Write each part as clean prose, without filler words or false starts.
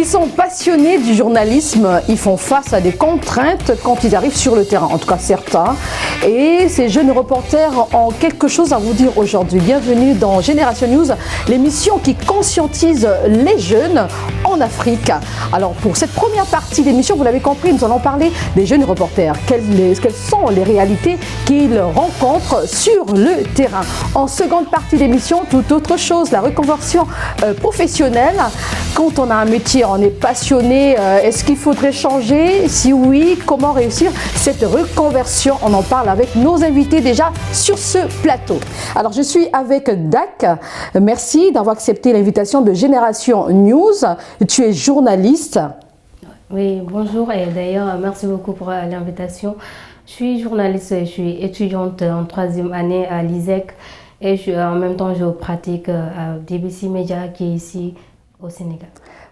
sont passionnés du journalisme, ils font face à des contraintes quand ils arrivent sur le terrain, en tout cas certains. Et ces jeunes reporters ont quelque chose à vous dire aujourd'hui. Bienvenue dans Génération News, l'émission qui conscientise les jeunes en Afrique. Alors pour cette première partie d'émission, vous l'avez compris, nous allons parler des jeunes reporters. Quelles sont les réalités qu'ils rencontrent sur le terrain? En seconde partie d'émission, toute autre chose, la reconversion professionnelle. Quand on a un métier, on est passionné, est-ce qu'il faudrait changer? Si oui, comment réussir cette reconversion? On en parle avec nos invités déjà sur ce plateau. Alors je suis avec Dak. Merci d'avoir accepté l'invitation de Génération News. Tu es journaliste. Oui, bonjour et d'ailleurs merci beaucoup pour l'invitation. Je suis journaliste, je suis étudiante en 3e année à l'ISEC et en même temps je pratique à DBC Media qui est ici au Sénégal.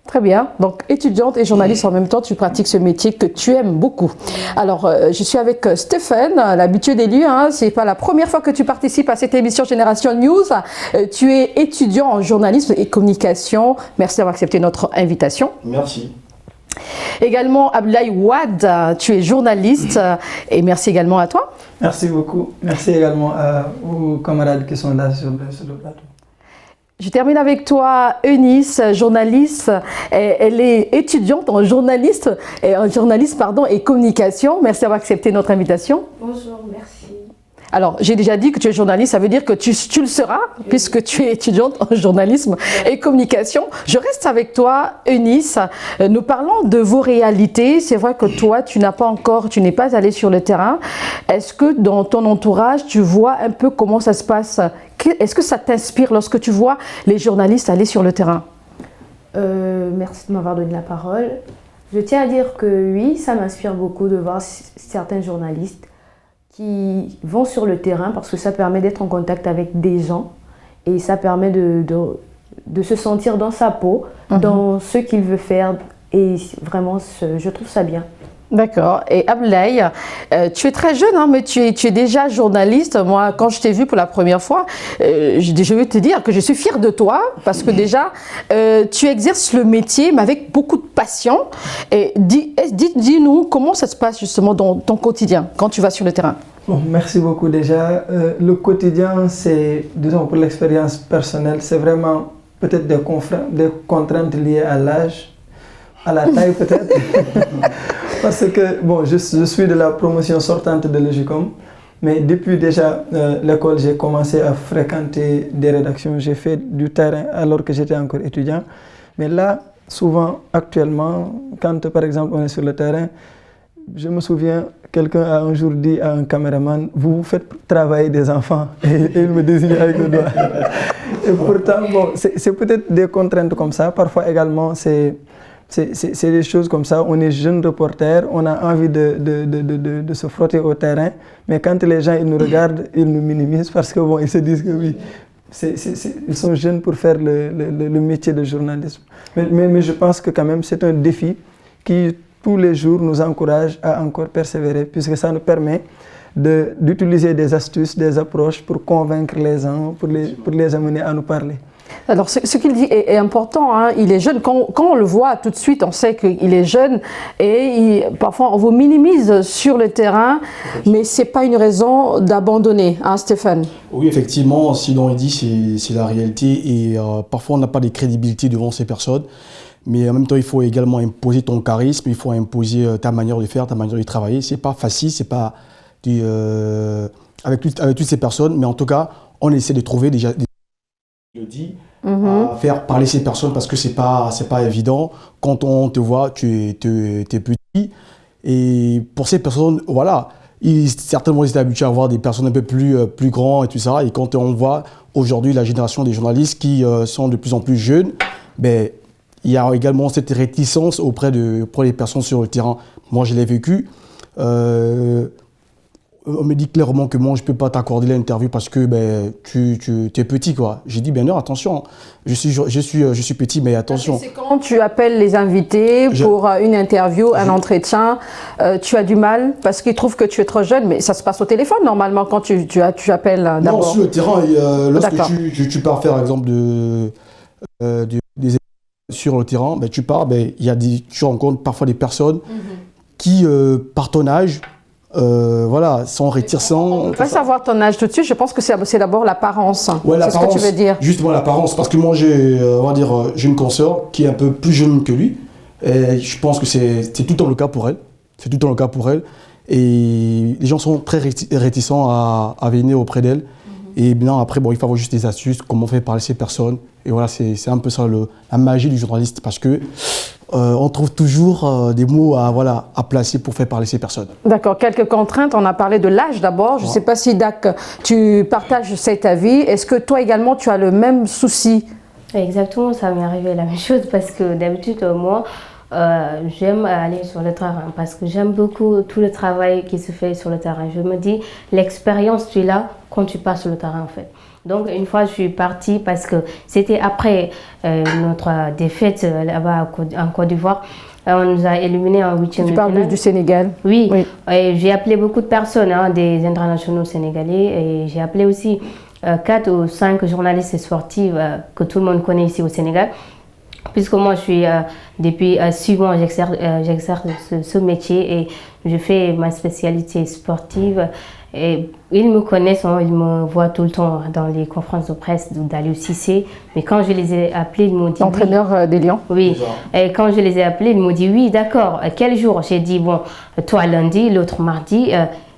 Très bien. Donc, étudiante et journaliste en même temps, tu pratiques ce métier que tu aimes beaucoup. Alors, je suis avec Stéphane, l'habitué des lieux. Ce n'est pas la première fois que tu participes à cette émission Génération News. Tu es étudiant en journalisme et communication. Merci d'avoir accepté notre invitation. Merci. Également, Abdoulaye Wade, tu es journaliste et merci également à toi. Merci beaucoup. Merci également aux camarades qui sont là sur le plateau. Je termine avec toi, Eunice, journaliste. Elle est étudiante en journalisme et communication. Merci d'avoir accepté notre invitation. Bonjour, merci. Alors, j'ai déjà dit que tu es journaliste, ça veut dire que tu le seras, puisque tu es étudiante en journalisme et communication. Je reste avec toi, Eunice. Nous parlons de vos réalités. C'est vrai que toi, tu n'es pas allé sur le terrain. Est-ce que dans ton entourage, tu vois un peu comment ça se passe? Est-ce que ça t'inspire lorsque tu vois les journalistes aller sur le terrain? Merci de m'avoir donné la parole. Je tiens à dire que oui, ça m'inspire beaucoup de voir certains journalistes qui vont sur le terrain parce que ça permet d'être en contact avec des gens et ça permet de se sentir dans sa peau, dans ce qu'il veut faire et vraiment, je trouve ça bien. D'accord. Et Abdoulaye, tu es très jeune, mais tu es déjà journaliste. Moi, quand je t'ai vu pour la première fois, je veux te dire que je suis fière de toi parce que déjà, tu exerces le métier, mais avec beaucoup de passion. Et dis-nous comment ça se passe justement dans ton quotidien quand tu vas sur le terrain. Bon, merci beaucoup déjà. Le quotidien, c'est, disons pour l'expérience personnelle, c'est vraiment peut-être des contraintes liées à l'âge, à la taille peut-être. Parce que bon, je suis de la promotion sortante de l'EGICOM, mais depuis déjà l'école, j'ai commencé à fréquenter des rédactions. J'ai fait du terrain alors que j'étais encore étudiant. Mais là, souvent, actuellement, quand par exemple on est sur le terrain, je me souviens, quelqu'un a un jour dit à un caméraman, vous faites travailler des enfants. Et il me désignait avec le doigt. Et pourtant, bon, c'est peut-être des contraintes comme ça. Parfois également, c'est des choses comme ça. On est jeune reporter, on a envie de se frotter au terrain. Mais quand les gens ils nous regardent, ils nous minimisent parce que bon, ils se disent que oui, ils sont jeunes pour faire le métier de journalisme. Mais je pense que quand même c'est un défi qui tous les jours nous encourage à encore persévérer puisque ça nous permet d'utiliser des astuces, des approches pour convaincre les gens, pour les amener à nous parler. Alors, ce qu'il dit est important. Il est jeune. Quand on le voit tout de suite, on sait qu'il est jeune et parfois on vous minimise sur le terrain, mais ce n'est pas une raison d'abandonner, Stéphane? Oui, effectivement, sinon il dit c'est la réalité et parfois on n'a pas de crédibilité devant ces personnes. Mais en même temps, il faut également imposer ton charisme, il faut imposer ta manière de faire, ta manière de travailler. C'est pas facile, c'est pas avec toutes ces personnes, mais en tout cas, on essaie de trouver déjà le dit, à faire parler ces personnes parce que c'est pas évident. Quand on te voit, tu es petit. Et pour ces personnes, voilà, certainement ils étaient habitués à voir des personnes un peu plus grands et tout ça. Et quand on voit aujourd'hui la génération des journalistes qui sont de plus en plus jeunes, ben, il y a également cette réticence auprès des personnes sur le terrain. Moi, je l'ai vécu. On me dit clairement que moi, je ne peux pas t'accorder l'interview parce que tu es petit, quoi. J'ai dit, non, attention, je suis petit, mais attention. C'est quand tu appelles les invités pour une interview, un entretien, tu as du mal parce qu'ils trouvent que tu es trop jeune, mais ça se passe au téléphone normalement quand tu appelles d'abord. Non, sur le terrain, lorsque tu pars faire, par exemple, des Sur le terrain, ben, tu pars, ben, tu rencontres parfois des personnes qui, par ton âge, voilà, sont réticents. On ne peut pas savoir ton âge tout de suite, je pense que c'est d'abord l'apparence. Ouais, c'est ce que tu veux dire. Justement, l'apparence, parce que moi, j'ai une consoeur qui est un peu plus jeune que lui, et je pense que c'est tout le temps le cas pour elle. C'est tout le temps le cas pour elle. Et les gens sont très réticents à venir auprès d'elle. Et bien après, bon, il faut avoir juste des astuces, comment faire parler ces personnes. Et voilà, c'est un peu ça la magie du journaliste, parce que on trouve toujours des mots à placer pour faire parler ces personnes. D'accord, quelques contraintes. On a parlé de l'âge d'abord. Je ne sais pas si, Dak, tu partages cet avis. Est-ce que toi également, tu as le même souci? Exactement, ça m'est arrivé la même chose parce que d'habitude, moi, j'aime aller sur le terrain parce que j'aime beaucoup tout le travail qui se fait sur le terrain. Je me dis, l'expérience, tu l'as quand tu passes sur le terrain en fait. Donc une fois, je suis partie parce que c'était après notre défaite là-bas en Côte d'Ivoire. On nous a éliminés en 8e de finale. Tu parles du Sénégal? Oui. J'ai appelé beaucoup de personnes, des internationaux sénégalais, et j'ai appelé aussi 4 ou 5 journalistes sportifs que tout le monde connaît ici au Sénégal. Puisque moi, je suis, depuis 6 mois, j'exerce ce métier et je fais ma spécialité sportive. Et ils me connaissent, ils me voient tout le temps dans les conférences de presse d'Aliou Cissé. Mais quand je les ai appelés, ils m'ont dit... L'entraîneur des Lions? Oui. Et quand je les ai appelés, ils m'ont dit oui, d'accord. Quel jour? J'ai dit, bon, toi lundi, l'autre mardi.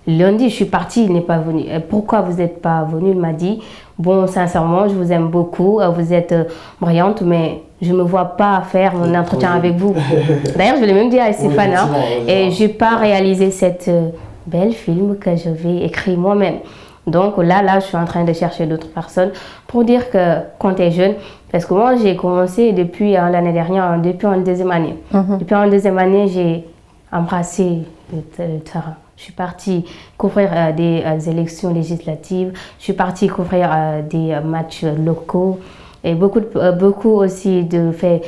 Lundi, je suis partie, il n'est pas venu. Pourquoi vous n'êtes pas venu? Il m'a dit, bon, sincèrement, je vous aime beaucoup, vous êtes brillante, mais je ne me vois pas faire mon entretien avec vous. D'ailleurs, je l'ai même dit à Stéphane, et je n'ai pas réalisé cette belle film que je vais écrire moi-même. Donc là, je suis en train de chercher d'autres personnes pour dire que quand tu es jeune, parce que moi, j'ai commencé depuis l'année dernière, depuis en deuxième année. Depuis en deuxième année, j'ai embrassé le terrain. Je suis partie couvrir des élections législatives, je suis partie couvrir des matchs locaux et beaucoup aussi de faire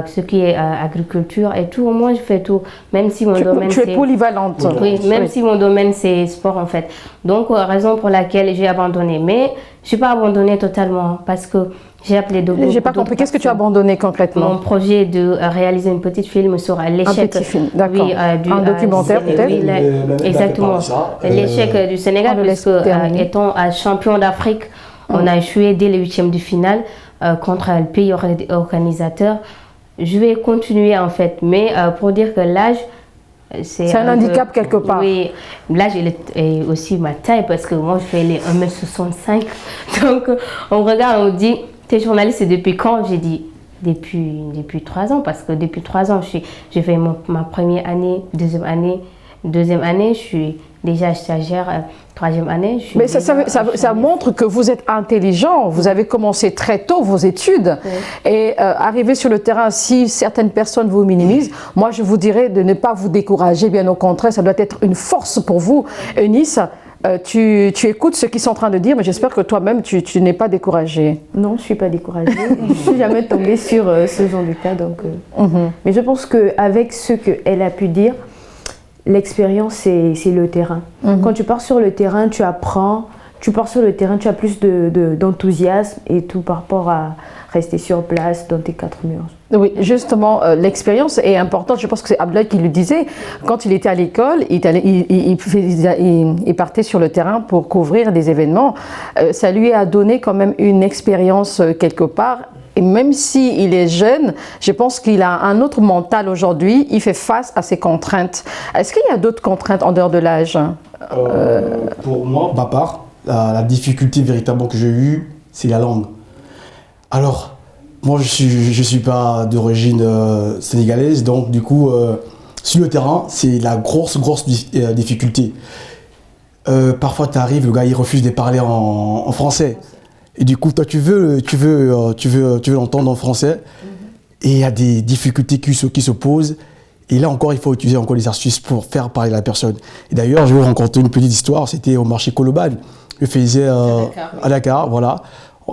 ce qui est agriculture et tout. Moi, je fais tout, même si mon domaine c'est... Tu es polyvalente. Oui, même si mon domaine c'est sport en fait. Donc, raison pour laquelle j'ai abandonné. Mais je n'ai pas abandonné totalement parce que j'ai appelé d'autres. J'ai pas compris. Qu'est-ce que tu as abandonné concrètement? Mon projet de réaliser une petite film sur l'échec. Un petit film, d'accord. Oui, un documentaire peut-être? Oui, exactement. L'échec du Sénégal, puisque étant champion d'Afrique, on a échoué dès les 8e de finale contre le pays organisateur. Je vais continuer en fait, mais pour dire que l'âge, c'est un handicap quelque part. Oui, l'âge est aussi ma taille parce que moi je fais les 1m65. Donc on regarde, on dit, t'es journaliste depuis quand? J'ai dit depuis 3 ans parce que depuis 3 ans j'ai fait ma première année, deuxième année, je suis déjà stagiaire, 3e année. Mais ça montre que vous êtes intelligent, vous avez commencé très tôt vos études et arriver sur le terrain, si certaines personnes vous minimisent, moi je vous dirais de ne pas vous décourager, bien au contraire, ça doit être une force pour vous. Eunice, tu écoutes ce qu'ils sont en train de dire, mais j'espère que toi-même tu n'es pas découragée. Non, je ne suis pas découragée, je ne suis jamais tombée sur ce genre de cas. Donc, mais je pense qu'avec ce qu'elle a pu dire, l'expérience, c'est le terrain. Quand tu pars sur le terrain, tu apprends. Tu pars sur le terrain, tu as plus d'enthousiasme et tout par rapport à rester sur place dans tes 4 murs. Oui, justement, l'expérience est importante. Je pense que c'est Abdoulaye qui le disait. Quand il était à l'école, il partait sur le terrain pour couvrir des événements. Ça lui a donné quand même une expérience quelque part. Et même s'il est jeune, je pense qu'il a un autre mental aujourd'hui. Il fait face à ces contraintes. Est-ce qu'il y a d'autres contraintes en dehors de l'âge? Pour moi, ma part, la difficulté véritablement que j'ai eue, c'est la langue. Alors, moi, je suis pas d'origine sénégalaise, donc du coup, sur le terrain, c'est la grosse difficulté. Parfois, tu arrives, le gars, il refuse de parler en français. Et du coup, toi, tu veux l'entendre en français. Et il y a des difficultés qui se posent. Et là encore, il faut utiliser encore des astuces pour faire parler la personne. Et d'ailleurs, je vais vous raconter une petite histoire. C'était au marché Koloban. Je faisais à Dakar, voilà.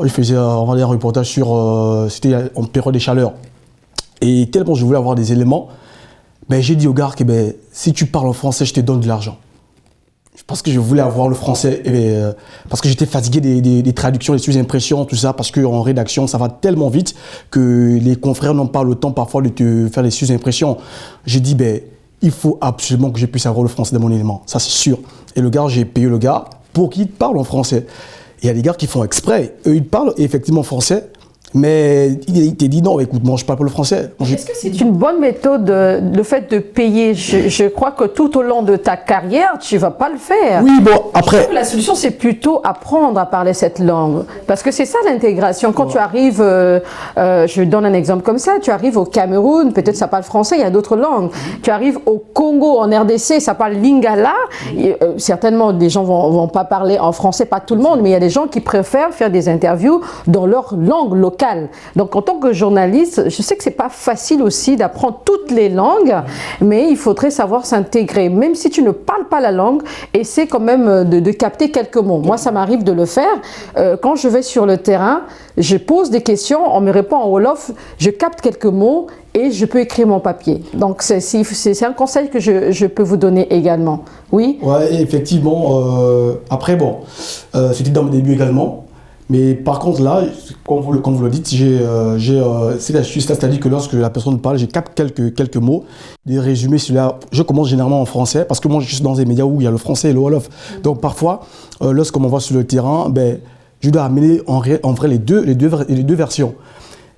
Je faisais on va dire, un reportage sur... c'était en période de chaleur. Et tellement je voulais avoir des éléments, ben, j'ai dit au gars que si tu parles en français, je te donne de l'argent. parce que je voulais avoir le français, parce que j'étais fatigué des traductions, des sous-impressions, tout ça, parce qu'en rédaction, ça va tellement vite que les confrères n'ont pas le temps parfois de te faire des sous-impressions. J'ai dit, ben, il faut absolument que je puisse avoir le français dans mon élément, ça c'est sûr. Et le gars, j'ai payé le gars pour qu'il parle en français. Il y a des gars qui font exprès, eux ils parlent effectivement français, mais il t'a dit non, écoute, moi je parle pas le français. Est-ce que c'est une bonne méthode, le fait de payer? Je crois que tout au long de ta carrière, tu vas pas le faire. Oui, bon, après... Je trouve que la solution, c'est plutôt apprendre à parler cette langue. Parce que c'est ça l'intégration. Quand tu arrives, je donne un exemple comme ça, tu arrives au Cameroun, peut-être ça parle français, il y a d'autres langues. Tu arrives au Congo, en RDC, ça parle lingala. Certainement, des gens vont pas parler en français, pas tout le monde, mais il y a des gens qui préfèrent faire des interviews dans leur langue locale. Donc en tant que journaliste, je sais que c'est pas facile aussi d'apprendre toutes les langues, mais il faudrait savoir s'intégrer. Même si tu ne parles pas la langue, essaie quand même de capter quelques mots. Moi, ça m'arrive de le faire. Quand je vais sur le terrain, je pose des questions, on me répond en Wolof, je capte quelques mots et je peux écrire mon papier. Donc c'est un conseil que je peux vous donner également. Oui? Ouais, effectivement. Après, bon, c'était dans mon début également. Mais par contre, là, comme vous le dites, c'est l'astuce, c'est-à-dire que lorsque la personne parle, je capte quelques mots, des résumés. Je commence généralement en français, parce que moi, je suis dans des médias où il y a le français et le Wolof. Donc parfois, lorsqu'on va sur le terrain, ben, je dois amener en vrai les deux versions.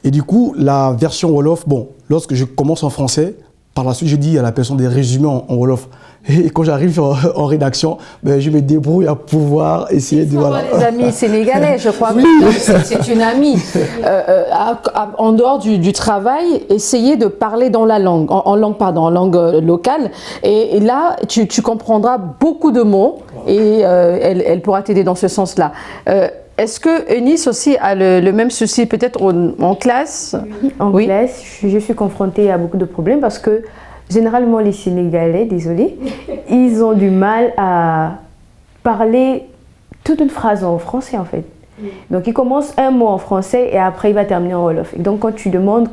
Et du coup, la version Wolof, bon, lorsque je commence en français, par la suite, je dis à la personne des résumés en Wolof. Et quand j'arrive en rédaction, ben, je me débrouille à pouvoir essayer de... Voilà. Les amis sénégalais, je crois que c'est une amie. En dehors du travail, essayez de parler dans la langue, en langue locale. Et là, tu comprendras beaucoup de mots et elle pourra t'aider dans ce sens-là. Est-ce que Eunice aussi a le même souci peut-être en classe? En classe, je suis confrontée à beaucoup de problèmes parce que généralement les Sénégalais, désolé, ils ont du mal à parler toute une phrase en français en fait. Donc il commence un mot en français et après il va terminer en Wolof. Et donc quand tu demandes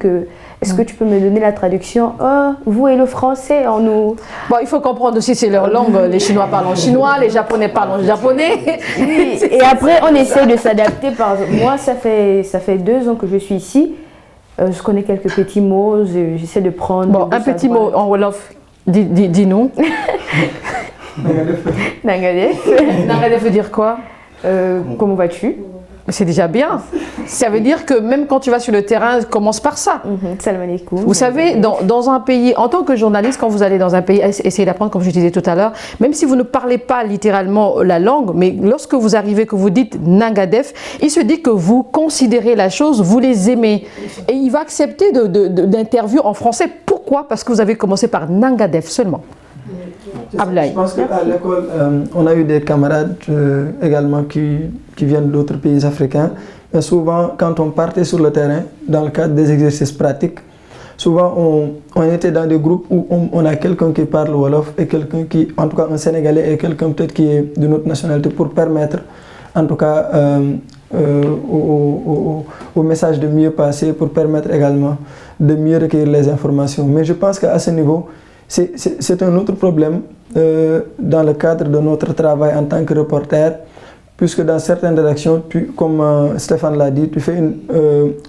est-ce que tu peux me donner la traduction? Oh, vous et le français, on nous... Bon, il faut comprendre aussi c'est leur langue. Les Chinois parlent en chinois, les Japonais parlent en japonais. Oui, et après on essaie de s'adapter. Moi ça fait 2 ans que je suis ici. Je connais quelques petits mots, j'essaie de prendre... Bon, un petit mot en Wolof, dis-nous. Nangadef. Nangadef veut dire quoi? Comment vas-tu? C'est déjà bien. Ça veut dire que même quand tu vas sur le terrain, commence par ça. Salam alaikum. Vous savez, dans un pays, en tant que journaliste, quand vous allez dans un pays, essayez d'apprendre, comme je disais tout à l'heure, même si vous ne parlez pas littéralement la langue, mais lorsque vous arrivez, que vous dites Nangadef, il se dit que vous considérez la chose, vous les aimez. Et il va accepter d'interview en français. Pourquoi? Parce que vous avez commencé par Nangadef seulement. Je pense qu'à l'école, on a eu des camarades également qui viennent d'autres pays africains. Mais souvent, quand on partait sur le terrain, dans le cadre des exercices pratiques, souvent on était dans des groupes où on a quelqu'un qui parle Wolof et quelqu'un qui, en tout cas un Sénégalais et quelqu'un peut-être qui est de notre nationalité pour permettre, en tout cas, au message de mieux passer, pour permettre également de mieux recueillir les informations. Mais je pense qu'à ce niveau, c'est un autre problème dans le cadre de notre travail en tant que reporter, puisque dans certaines rédactions, comme Stéphane l'a dit, tu fais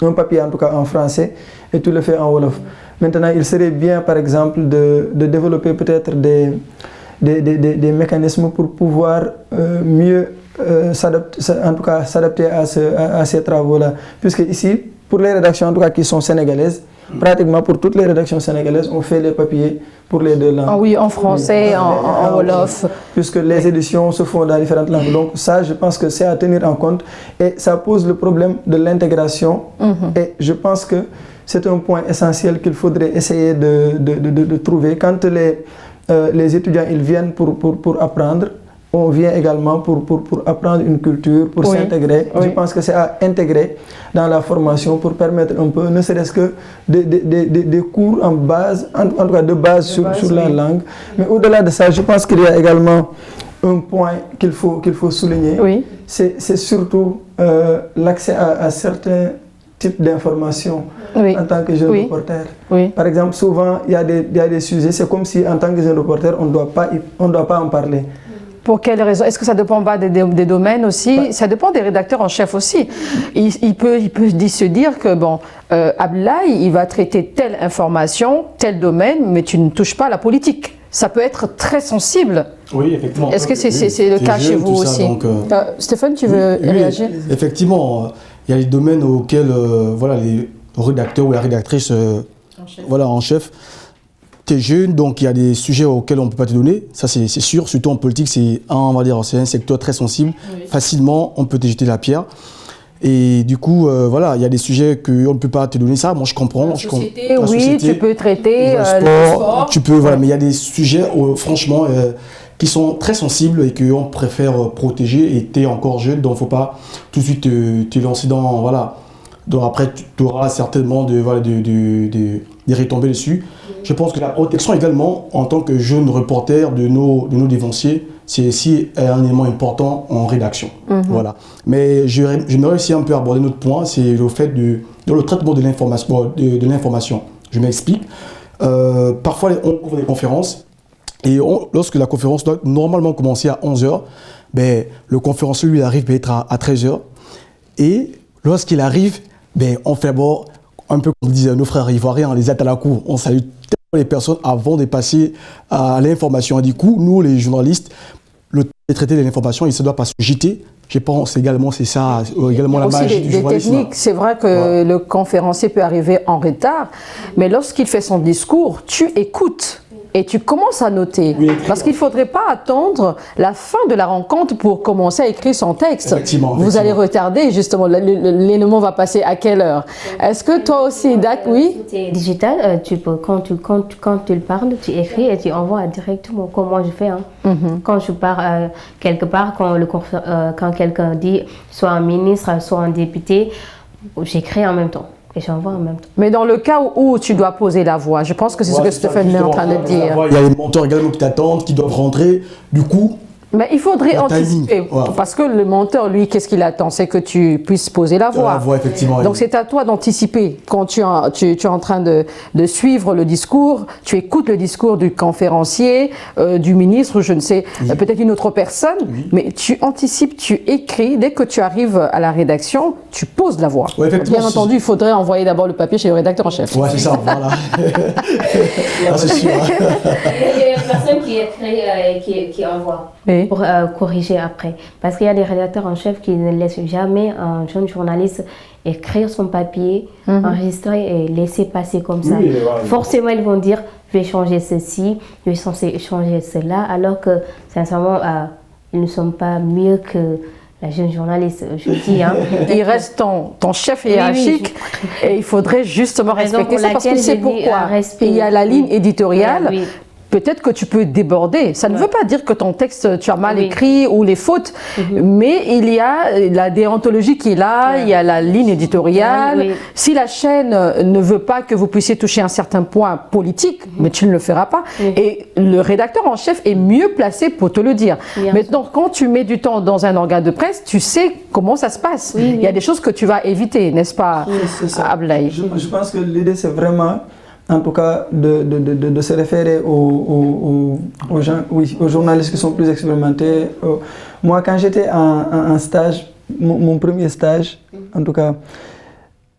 un papier en tout cas en français et tu le fais en Wolof. Maintenant, il serait bien par exemple de développer peut-être des mécanismes pour pouvoir mieux s'adapter à ces travaux-là. Puisque ici, pour les rédactions en tout cas qui sont sénégalaises, pratiquement pour toutes les rédactions sénégalaises, on fait les papiers pour les 2 langues. Ah oui, en français, en Wolof. Puisque les éditions se font dans différentes langues. Donc ça, je pense que c'est à tenir en compte. Et ça pose le problème de l'intégration. Et je pense que c'est un point essentiel qu'il faudrait essayer de trouver. Quand les étudiants ils viennent pour apprendre, on vient également pour apprendre une culture, pour s'intégrer. Je pense que c'est à intégrer dans la formation pour permettre un peu, ne serait-ce que des cours en base, en tout cas de base sur la langue. Mais au-delà de ça, je pense qu'il y a également un point qu'il faut souligner. C'est surtout l'accès à certains types d'informations en tant que jeune reporter. Par exemple, souvent, il y a des sujets, c'est comme si en tant que jeune reporter, on ne doit pas en parler. Pour quelles raisons? Est-ce que ça ne dépend pas des domaines aussi? Ça dépend des rédacteurs en chef aussi. Il peut se dire que, bon, Abdoulaye, il va traiter telle information, tel domaine, mais tu ne touches pas à la politique. Ça peut être très sensible. Oui, effectivement. Est-ce que c'est le cas chez vous aussi? Stéphane, tu veux réagir? Effectivement, il y a les domaines auxquels voilà, les rédacteurs ou la rédactrice en chef, tu es jeune, donc il y a des sujets auxquels on ne peut pas te donner, ça c'est sûr, surtout en politique, c'est un secteur très sensible, facilement on peut te jeter la pierre. Et du coup, voilà, il y a des sujets qu'on ne peut pas te donner ça. Moi, je comprends. La société, tu peux traiter le sport. Tu peux, voilà, mais il y a des sujets, franchement, qui sont très sensibles et qu'on préfère protéger. Et tu es encore jeune, donc il ne faut pas tout de suite te lancer dans, voilà. Donc après, tu auras certainement des retombées dessus. Je pense que la protection également, en tant que jeune reporter de nos dévanciers, c'est aussi un élément important en rédaction. Voilà. Mais j'aimerais aussi un peu aborder notre point, c'est le fait dans le traitement de l'information. Je m'explique. Parfois, on couvre des conférences et lorsque la conférence doit normalement commencer à 11h, ben, le conférencier lui arrive peut-être à 13h. Et lorsqu'il arrive, ben, on fait d'abord, un peu comme disaient nos frères ivoiriens, on les aide à la cour. On salue les personnes avant de passer à l'information. Et du coup, nous, les journalistes, le temps de traiter de l'information, il ne se doit pas se jeter. Je pense également, c'est ça, également la magie du journalisme. Techniques, c'est vrai que le conférencier peut arriver en retard, mais lorsqu'il fait son discours, tu écoutes. Et tu commences à noter, parce qu'il ne faudrait pas attendre la fin de la rencontre pour commencer à écrire son texte. Vous allez retarder, justement, l'élément va passer à quelle heure? Est-ce que toi aussi, Dak, oui? C'est digital, tu peux, quand tu le parles, tu écris et tu envoies directement, comme moi je fais. Quand je pars quelque part, quand quelqu'un dit soit un ministre, soit un député, j'écris en même temps. Et j'envoie en même temps. Mais dans le cas où tu dois poser la voix, je pense que c'est ce que Stéphane est en train de dire. Il y a les monteurs également qui t'attendent, qui doivent rentrer. Du coup, mais il faudrait anticiper, parce que le monteur, lui, qu'est-ce qu'il attend? C'est que tu puisses poser la voix. Effectivement, donc c'est à toi d'anticiper. Quand tu es en train de suivre le discours, tu écoutes le discours du conférencier, du ministre, je ne sais, peut-être une autre personne, mais tu anticipes, tu écris. Dès que tu arrives à la rédaction, tu poses la voix. Bien entendu, il faudrait envoyer d'abord le papier chez le rédacteur en chef. Ouais, c'est ça, voilà. C'est sûr. Il y a une personne qui écrit, qui envoie. Pour corriger après. Parce qu'il y a des rédacteurs en chef qui ne laissent jamais un jeune journaliste écrire son papier, enregistrer et laisser passer comme ça. Forcément, ils vont dire, je vais changer ceci, je vais changer cela, alors que, sincèrement, ils ne sont pas mieux que la jeune journaliste, je dis. Il reste ton chef hiérarchique et il faudrait justement respecter ça, parce que c'est pourquoi il y a la ligne éditoriale. Peut-être que tu peux déborder. Ça ne veut pas dire que ton texte, tu as mal écrit ou les fautes, mais il y a la déontologie qui est là, il y a la ligne éditoriale. Si la chaîne ne veut pas que vous puissiez toucher un certain point politique, mais tu ne le feras pas. Et le rédacteur en chef est mieux placé pour te le dire. Maintenant, quand tu mets du temps dans un organe de presse, tu sais comment ça se passe. Il y a des choses que tu vas éviter, n'est-ce pas, Abdoulaye? Je pense que l'idée, c'est vraiment, en tout cas, de se référer aux journalistes qui sont plus expérimentés. Moi, quand j'étais en stage, mon premier stage, en tout cas,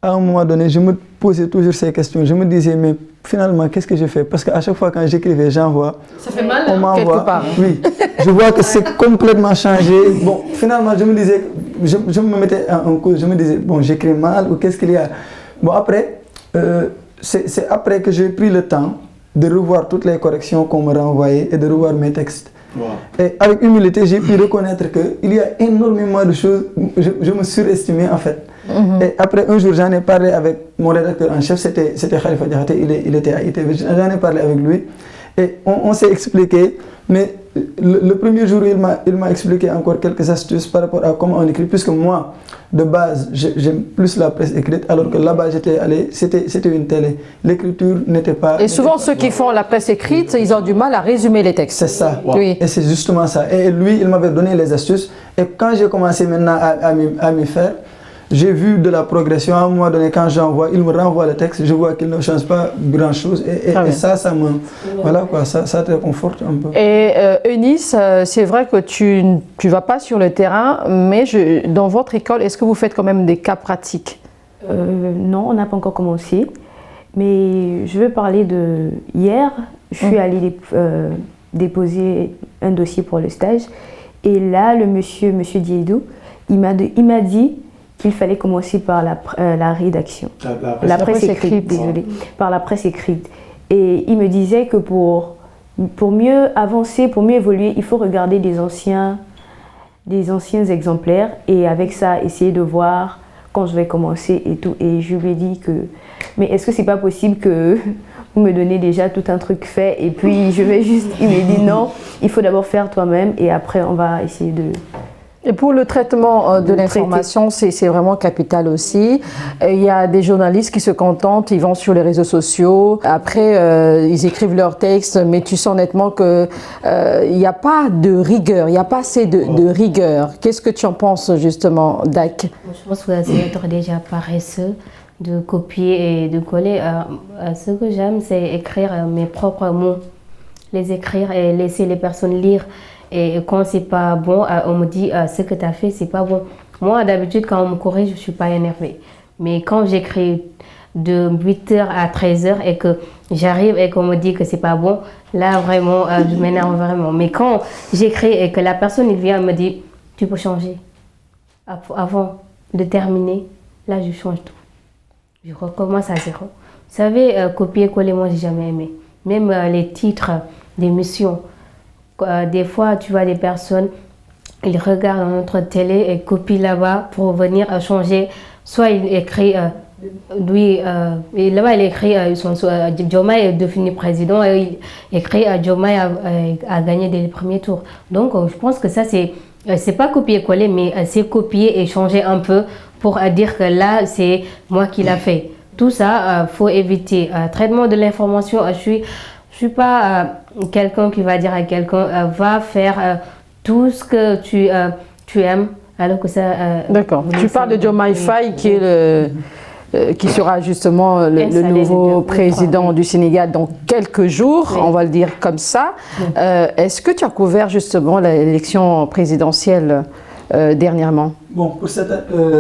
à un moment donné, je me posais toujours ces questions. Je me disais, mais finalement, qu'est-ce que je fais? Parce qu'à chaque fois, quand j'écrivais, j'envoie. Ça fait mal, quelque part. Oui, je vois que c'est complètement changé. Bon, finalement, je me disais, je me mettais en cause. Je me disais, bon, j'écris mal ou qu'est-ce qu'il y a? Bon, après, c'est après que j'ai pris le temps de revoir toutes les corrections qu'on me renvoyait et de revoir mes textes. Et avec humilité, j'ai pu reconnaître qu'il y a énormément de choses, je me surestimais en fait. Et après, un jour, j'en ai parlé avec mon rédacteur en chef, c'était Khalifa Diakhaté, il était à ITV, j'en ai parlé avec lui. Et on s'est expliqué, mais le premier jour, il m'a expliqué encore quelques astuces par rapport à comment on écrit, puisque moi, de base, j'aime plus la presse écrite, alors que là-bas, j'étais allé, c'était une télé. L'écriture n'était pas... Et souvent, ceux qui font la presse écrite, ils ont du mal à résumer les textes. C'est ça, et c'est justement ça. Et lui, il m'avait donné les astuces. Et quand j'ai commencé maintenant à m'y faire, j'ai vu de la progression. À un moment donné, quand j'envoie, il me renvoie le texte, je vois qu'il ne change pas grand-chose. Et ça me... Voilà quoi, ça te réconforte un peu. Et Eunice, c'est vrai que tu ne vas pas sur le terrain, mais dans votre école, est-ce que vous faites quand même des cas pratiques? Non, on n'a pas encore commencé. Mais je veux parler de hier. Je suis allée déposer un dossier pour le stage. Et là, le monsieur Diédou, il m'a dit qu'il fallait commencer par la rédaction. La presse écrite, désolé. Par la presse écrite. Et il me disait que pour mieux avancer, pour mieux évoluer, il faut regarder des anciens exemplaires. Et avec ça, essayer de voir quand je vais commencer et tout. Et je lui ai dit que, mais est-ce que c'est pas possible que vous me donnez déjà tout un truc fait et puis je vais juste, il m'a dit non, il faut d'abord faire toi-même et après on va essayer de... Et pour le traitement de l'information, c'est vraiment capital aussi. Il y a des journalistes qui se contentent, ils vont sur les réseaux sociaux, après ils écrivent leurs textes, mais tu sens nettement qu'il n'y a pas de rigueur, il n'y a pas assez de rigueur. Qu'est-ce que tu en penses justement, Dak? Je pense que c'est être déjà paresseux de copier et de coller. Ce que j'aime, c'est écrire mes propres mots, les écrire et laisser les personnes lire. Et quand c'est pas bon, on me dit ce que tu as fait, c'est pas bon. Moi, d'habitude, quand on me corrige, je suis pas énervée. Mais quand j'écris de 8h à 13h et que j'arrive et qu'on me dit que c'est pas bon, là, vraiment, je m'énerve vraiment. Mais quand j'écris et que la personne il vient et me dit tu peux changer avant de terminer, là, je change tout. Je recommence à zéro. Vous savez, copier-coller, moi, j'ai jamais aimé. Même les titres d'émissions. Des fois, tu vois des personnes, ils regardent notre télé et copient là-bas pour venir changer. Soit il écrit, et là-bas il écrit, Diomaye est devenu président et il écrit Diomaye a gagné dès les premiers tours. Donc je pense que ça c'est pas copier-coller, mais c'est copier et changer un peu pour dire que là c'est moi qui l'a fait. Tout ça, faut éviter. Traitement de l'information, je suis pas quelqu'un qui va dire à quelqu'un va faire tout ce que tu aimes, alors que ça... D'accord. Tu parles de Diomaye Faye qui est qui sera justement le nouveau président du Sénégal dans quelques jours, on va le dire comme ça. Est-ce que tu as couvert justement l'élection présidentielle dernièrement? Bon, pour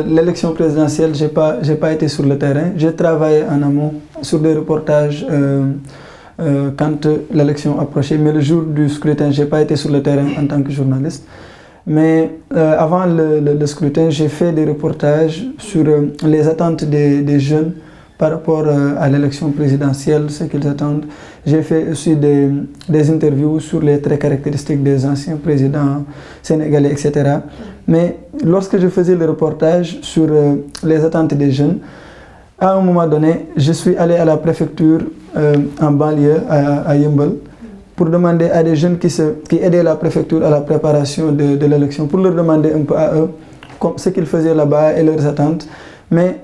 l'élection présidentielle, j'ai pas été sur le terrain. J'ai travaillé en amont sur des reportages quand l'élection approchait, mais le jour du scrutin, j'ai pas été sur le terrain en tant que journaliste. Mais avant le scrutin, j'ai fait des reportages sur les attentes des jeunes par rapport à l'élection présidentielle, ce qu'ils attendent. J'ai fait aussi des interviews sur les traits caractéristiques des anciens présidents sénégalais, etc. Mais lorsque je faisais le reportage sur les attentes des jeunes, à un moment donné, je suis allé à la préfecture en banlieue, à Yeumbeul, pour demander à des jeunes qui aidaient la préfecture à la préparation de l'élection, pour leur demander un peu à eux ce qu'ils faisaient là-bas et leurs attentes. Mais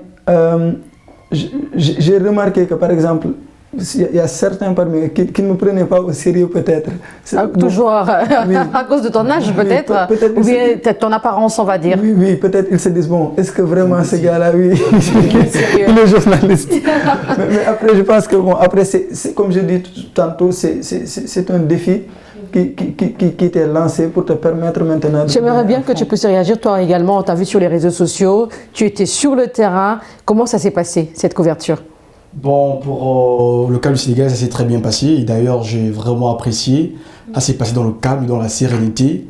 j'ai remarqué que, par exemple, il y a certains parmi eux qui ne me prenaient pas au sérieux peut-être. Toujours oui. À cause de ton âge peut-être, ou bien ton apparence on va dire. Oui, peut-être ils se disent, bon, est-ce que vraiment ce gars-là, oui, il est journaliste. mais après je pense que, bon, après c'est comme je dis tantôt, c'est un défi qui t'est lancé pour te permettre maintenant de... J'aimerais bien que tu puisses réagir toi également, on t'a vu sur les réseaux sociaux, tu étais sur le terrain, comment ça s'est passé cette couverture? Bon, pour le cas du Sénégal, ça s'est très bien passé. Et d'ailleurs, j'ai vraiment apprécié. Ça s'est passé dans le calme, dans la sérénité.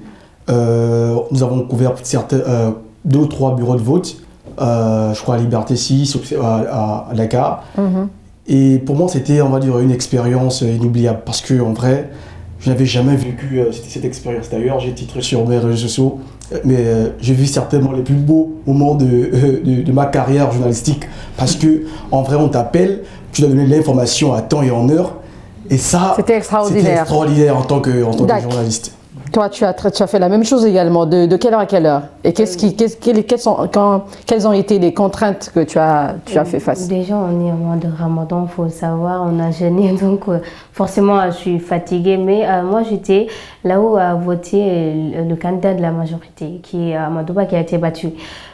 Nous avons couvert 2 ou 3 bureaux de vote. Je crois à Liberté 6, à Dakar. Et pour moi, c'était, on va dire, une expérience inoubliable. Parce qu'en vrai, je n'avais jamais vécu cette expérience. D'ailleurs, j'ai titré sur mes réseaux sociaux. Mais j'ai vu certainement les plus beaux moments de ma carrière journalistique parce que en vrai on t'appelle, tu dois donner l'information à temps et en heure et ça c'était extraordinaire en tant que journaliste. Toi tu as fait la même chose également, de quelle heure à quelle heure et quelles ont été les contraintes que tu as fait face? Déjà on est en mois de Ramadan, il faut savoir, on a jeûné donc forcément je suis fatiguée, mais moi j'étais là où a voté le candidat de la majorité qui est Amadouba qui a été battu.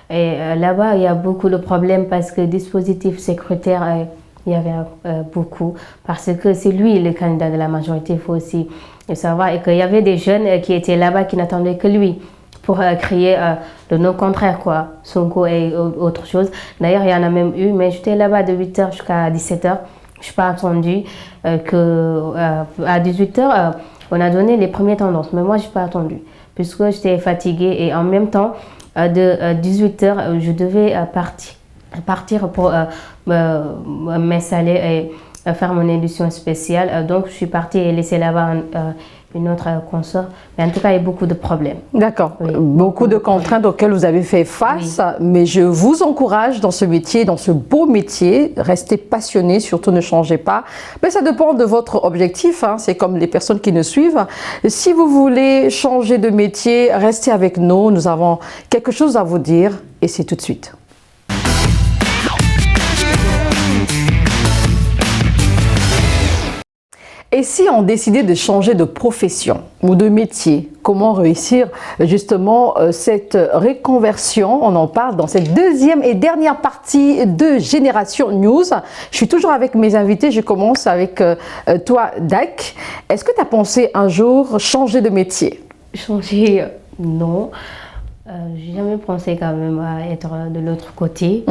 Et là-bas, il y a beaucoup de problèmes parce que dispositif sécuritaire, il y avait beaucoup. Parce que c'est lui le candidat de la majorité, il faut aussi le savoir. Et qu'il y avait des jeunes qui étaient là-bas qui n'attendaient que lui pour créer le non contraire, quoi. Sonko et autre chose. D'ailleurs, il y en a même eu, mais j'étais là-bas de 8h jusqu'à 17h. Je ne suis pas attendue qu'à 18h, on a donné les premières tendances. Mais moi, je n'ai pas attendu puisque j'étais fatiguée et en même temps, de 18h, je devais partir pour m'installer et faire mon édition spéciale. Donc, je suis partie et laissé là-bas une autre consort. Mais en tout cas, il y a beaucoup de problèmes. D'accord. Oui. Beaucoup de contraintes auxquelles vous avez fait face. Oui. Mais je vous encourage dans ce métier, dans ce beau métier. Restez passionné, surtout ne changez pas. Mais ça dépend de votre objectif. Hein. C'est comme les personnes qui nous suivent. Si vous voulez changer de métier, restez avec nous. Nous avons quelque chose à vous dire et c'est tout de suite. Et si on décidait de changer de profession ou de métier, comment réussir justement cette reconversion? On en parle dans cette deuxième et dernière partie de Génération News. Je suis toujours avec mes invités. Je commence avec toi, Dak. Est-ce que tu as pensé un jour changer de métier? Changer, non. J'ai jamais pensé quand même à être de l'autre côté.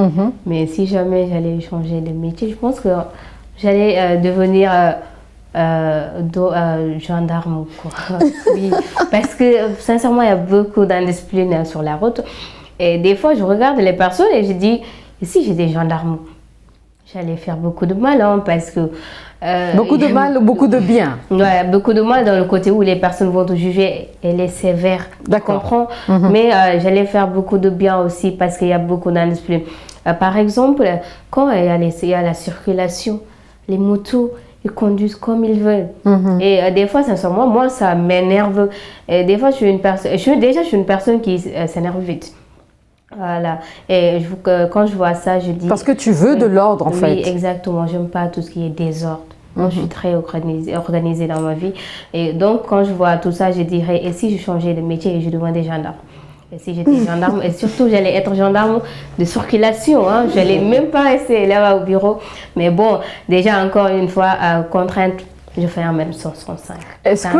Mais si jamais j'allais changer de métier, je pense que j'allais devenir gendarme. Quoi. Oui, parce que sincèrement, il y a beaucoup d'indiscipline sur la route. Et des fois, je regarde les personnes et je dis, et si j'étais gendarme, j'allais faire beaucoup de mal, hein, parce que... beaucoup de mal ou beaucoup de bien? Ouais, beaucoup de mal dans le côté où les personnes vont te juger, elle est sévère, tu comprends? Mais j'allais faire beaucoup de bien aussi parce qu'il y a beaucoup d'indiscipline. Par exemple, quand il y a la circulation, les motos, ils conduisent comme ils veulent. Et des fois, sincèrement, moi, ça m'énerve. Et des fois, je suis une personne qui s'énerve vite. Voilà. Et quand je vois ça, je dis... Parce que tu veux de l'ordre, en fait. Oui, exactement. J'aime pas tout ce qui est désordre. Moi, je suis très organisée dans ma vie. Et donc, quand je vois tout ça, je dirais, et si je changeais de métier et je devenais gendarme? Et si j'étais gendarme, et surtout, j'allais être gendarme de circulation. Hein. Je n'allais même pas rester là-bas au bureau. Mais bon, déjà, encore une fois, contrainte, je fais un même 165. Est-ce que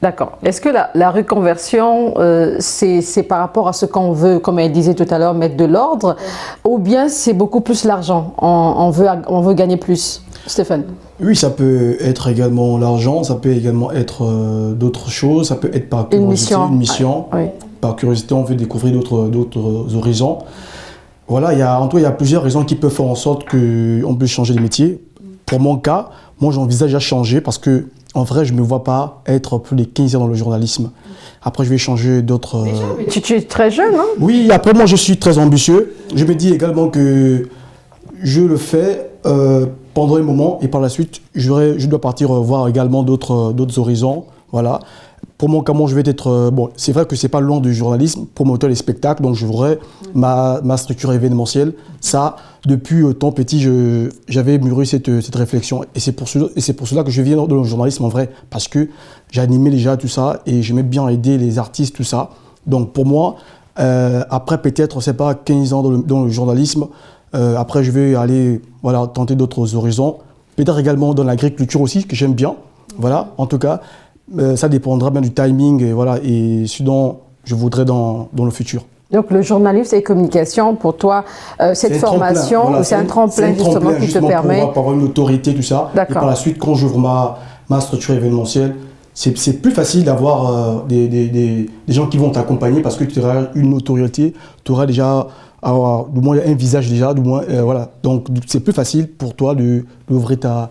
D'accord. Est-ce que la reconversion, c'est par rapport à ce qu'on veut, comme elle disait tout à l'heure, mettre de l'ordre, ou bien c'est beaucoup plus l'argent, on veut gagner plus? Stéphane? Oui, ça peut être également l'argent, ça peut également être d'autres choses, ça peut être par curiosité, une mission. Oui. Par curiosité, on veut découvrir d'autres horizons. Voilà, il y a plusieurs raisons qui peuvent faire en sorte qu'on peut changer de métier. Pour mon cas, moi j'envisage à changer parce que en vrai, je ne me vois pas être plus de 15 ans dans le journalisme. Après, je vais changer d'autres... Tu es très jeune, hein? Oui, après, moi, je suis très ambitieux. Je me dis également que je le fais pendant un moment et par la suite, je dois partir voir également d'autres horizons. Voilà. Pour mon cas, moi, je vais être... bon, c'est vrai que ce n'est pas loin du journalisme, promoteur des spectacles, donc je voudrais ma structure événementielle. Ça, depuis tant petit, j'avais mûri cette réflexion. Et c'est pour cela que je viens dans le journalisme en vrai, parce que j'animais déjà tout ça et j'aimais bien aider les artistes, tout ça. Donc pour moi, après peut-être, c'est pas 15 ans dans le journalisme, après je vais aller tenter d'autres horizons. Peut-être également dans l'agriculture aussi, que j'aime bien. Voilà, en tout cas, ça dépendra bien du timing et ce dont je voudrais dans le futur. Donc le journalisme et communication, pour toi, cette formation, c'est un tremplin justement qui te permet... pour avoir une autorité, tout ça. Et par la suite, quand j'ouvre ma structure événementielle, c'est plus facile d'avoir des gens qui vont t'accompagner parce que tu auras une autorité, tu auras déjà du moins un visage déjà, du moins, voilà. Donc c'est plus facile pour toi d'ouvrir ta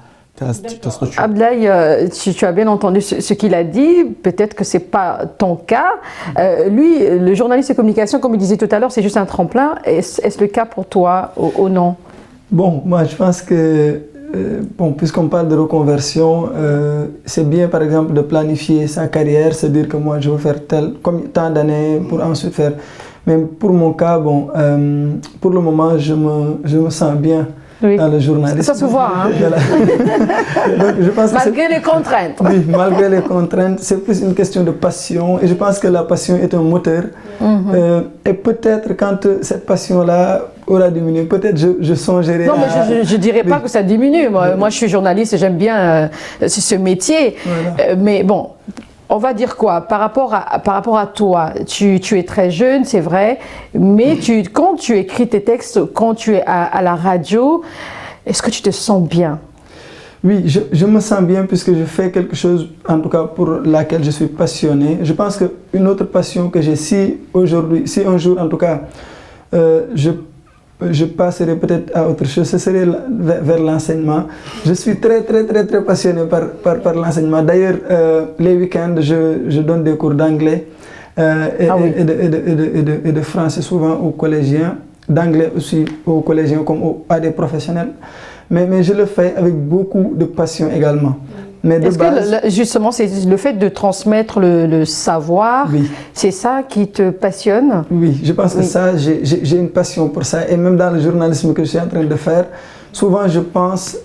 structure. Abdoulaye, tu as bien entendu ce qu'il a dit, peut-être que ce n'est pas ton cas. Lui, le journaliste et communication, comme il disait tout à l'heure, c'est juste un tremplin. Est-ce le cas pour toi ou non? Bon, moi je pense que, puisqu'on parle de reconversion, c'est bien par exemple de planifier sa carrière, se dire que moi je veux faire tant d'années pour ensuite faire. Mais pour mon cas, pour le moment, je me sens bien Oui. dans le journalisme. Ça se voit, hein. Voilà. Donc, je pense que Malgré les contraintes. oui, malgré les contraintes, c'est plus une question de passion. Et je pense que la passion est un moteur. Et peut-être quand cette passion-là aura diminué, peut-être je songerai Non, mais je ne dirais pas que ça diminue. Moi, je suis journaliste et j'aime bien ce métier. Voilà. Mais bon, on va dire quoi par rapport à toi, tu es très jeune, c'est vrai, mais quand tu écris tes textes, quand tu es à la radio, est-ce que tu te sens bien? Oui, je me sens bien puisque je fais quelque chose, en tout cas pour laquelle je suis passionné. Je pense qu'une autre passion que j'ai, si un jour, en tout cas, je passerai peut-être à autre chose, ce serait vers l'enseignement. Je suis très passionné par l'enseignement. D'ailleurs, les week-ends, je donne des cours d'anglais et de français souvent aux collégiens, d'anglais aussi aux collégiens comme à des professionnels. Mais je le fais avec beaucoup de passion également. Mais de Est-ce base, que justement, c'est le fait de transmettre le savoir, oui. c'est ça qui te passionne? Oui, je pense que ça, j'ai une passion pour ça. Et même dans le journalisme que je suis en train de faire, souvent je pense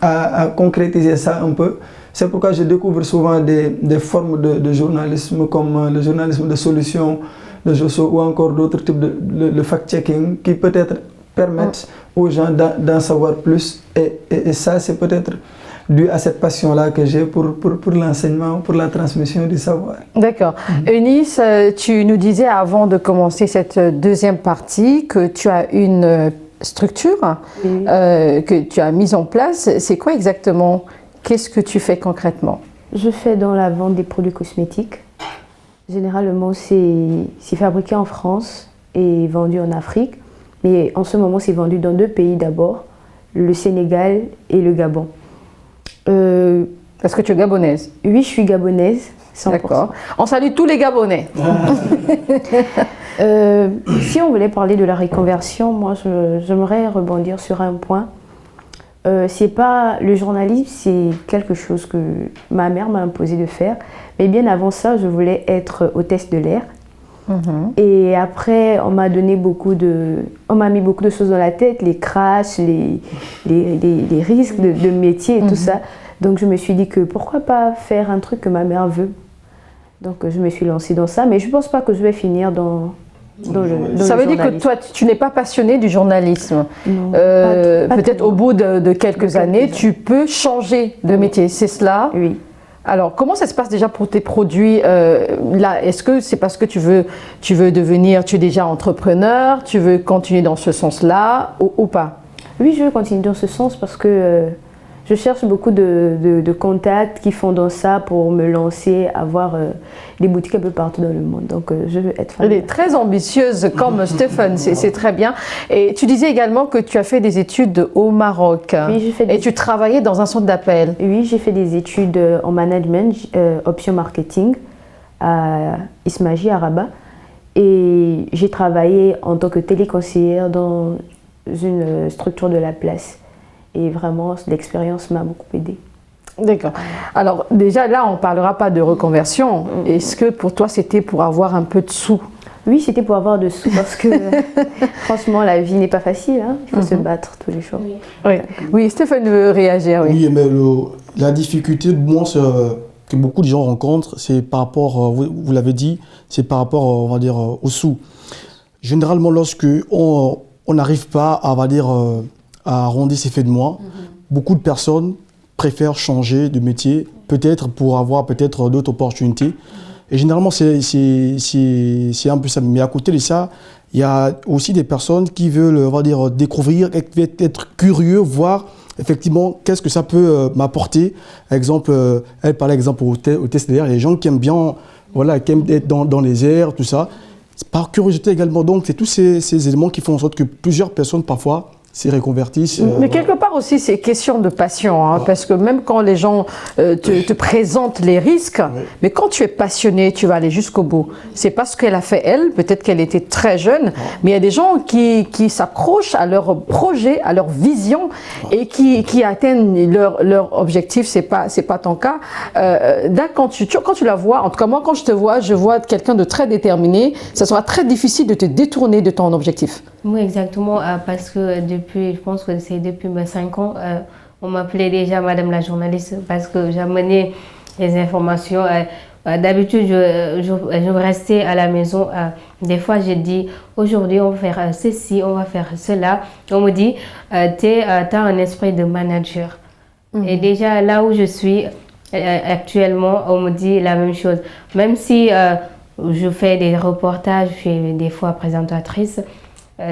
à concrétiser ça un peu. C'est pourquoi je découvre souvent des formes de journalisme comme le journalisme de solution, le JOSO ou encore d'autres types de fact-checking qui peut-être permettent aux gens d'en savoir plus. Et ça, c'est peut-être dû à cette passion-là que j'ai pour l'enseignement, pour la transmission du savoir. D'accord. Eunice, tu nous disais avant de commencer cette deuxième partie que tu as une structure que tu as mise en place. C'est quoi exactement? Qu'est-ce que tu fais concrètement? Je fais dans la vente des produits cosmétiques. Généralement, c'est fabriqué en France et vendu en Afrique. Mais en ce moment, c'est vendu dans 2 pays d'abord, le Sénégal et le Gabon. Est-ce que tu es gabonaise? Oui, je suis gabonaise, 100%. D'accord. On salue tous les Gabonais. Si on voulait parler de la reconversion, moi, j'aimerais rebondir sur un point. C'est pas le journalisme, c'est quelque chose que ma mère m'a imposé de faire. Mais bien avant ça, je voulais être hôtesse de l'air. Et après, on m'a mis beaucoup de choses dans la tête, les crashs, les risques de métier et tout ça. Donc je me suis dit que pourquoi pas faire un truc que ma mère veut. Donc je me suis lancée dans ça, mais je ne pense pas que je vais finir dans ça veut dire que toi, tu n'es pas passionnée du journalisme. Peut-être au bout de quelques années, tu peux changer de métier, c'est cela? Oui. Alors, comment ça se passe déjà pour tes produits là? Est-ce que c'est parce que tu veux devenir, tu es déjà entrepreneur, tu veux continuer dans ce sens-là ou pas? Oui, je veux continuer dans ce sens parce que je cherche beaucoup de contacts qui font dans ça pour me lancer, avoir des boutiques un peu partout dans le monde. Donc, je veux être fan. Elle est très ambitieuse comme Stéphane, c'est très bien. Et tu disais également que tu as fait des études au Maroc. Oui, j'ai fait Et tu travaillais dans un centre d'appel. Oui, j'ai fait des études en management, option marketing à Ismaji, à Rabat. Et j'ai travaillé en tant que téléconseillère dans une structure de la place. Et vraiment, l'expérience m'a beaucoup aidée. D'accord. Alors déjà là, on ne parlera pas de reconversion. Est-ce que pour toi, c'était pour avoir un peu de sous? Oui, c'était pour avoir de sous parce que franchement, la vie n'est pas facile. Hein. Il faut se battre tous les jours. Oui, Stéphane veut réagir. Oui, mais la difficulté, que beaucoup de gens rencontrent, c'est par rapport, vous l'avez dit, c'est par rapport, on va dire, aux sous. Généralement, lorsque on n'arrive pas, on va dire, à arrondir ses fins de mois, beaucoup de personnes préfèrent changer de métier, peut-être pour avoir peut-être d'autres opportunités. Et généralement, c'est un peu ça. Mais à côté de ça, il y a aussi des personnes qui veulent, on va dire, découvrir, être curieux, voir effectivement qu'est-ce que ça peut m'apporter. Exemple, elle parlait exemple au test d'air, il y a des gens qui aiment bien, voilà, qui aiment être dans les airs, tout ça. Par curiosité également, donc c'est tous ces éléments qui font en sorte que plusieurs personnes parfois s'y reconvertissent. Mais quelque part aussi, c'est question de passion, hein, parce que même quand les gens te présentent les risques, mais quand tu es passionné, tu vas aller jusqu'au bout. C'est pas ce qu'elle a fait elle, peut-être qu'elle était très jeune, mais il y a des gens qui s'accrochent à leur projet, à leur vision, et qui atteignent leur objectif. C'est pas ton cas. Là, quand tu la vois, en tout cas moi, quand je vois quelqu'un de très déterminé, ça sera très difficile de te détourner de ton objectif. Oui, exactement, parce que depuis je pense que c'est depuis mes 5 ans, on m'appelait déjà Madame la journaliste parce que j'amenais les informations. D'habitude, je restais à la maison. Des fois, je dis, aujourd'hui, on va faire ceci, on va faire cela. On me dit, tu as un esprit de manager. Et déjà, là où je suis actuellement, on me dit la même chose. Même si je fais des reportages, je suis des fois présentatrice,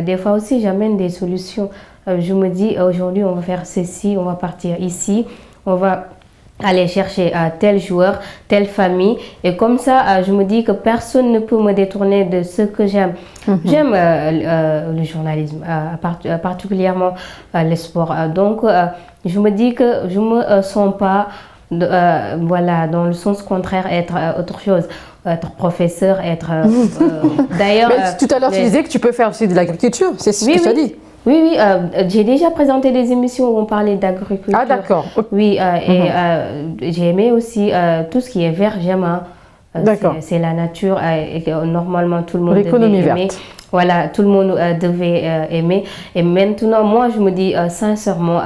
des fois aussi, j'amène des solutions. Je me dis, aujourd'hui, on va faire ceci, on va partir ici, on va aller chercher tel joueur, telle famille. Et comme ça, je me dis que personne ne peut me détourner de ce que j'aime. J'aime le journalisme, particulièrement le sport. Donc, je me dis que je ne me sens pas voilà, dans le sens contraire, être autre chose. Être professeur, être... d'ailleurs... tout à l'heure, tu disais que tu peux faire aussi de l'agriculture, c'est ce que tu as dit. Oui, j'ai déjà présenté des émissions où on parlait d'agriculture. Ah, d'accord. Oui, et j'ai aimé aussi tout ce qui est vert, j'aime. D'accord. C'est la nature et normalement tout le monde devait aimer. Verte. Voilà, tout le monde devait aimer. Et maintenant, moi, je me dis sincèrement,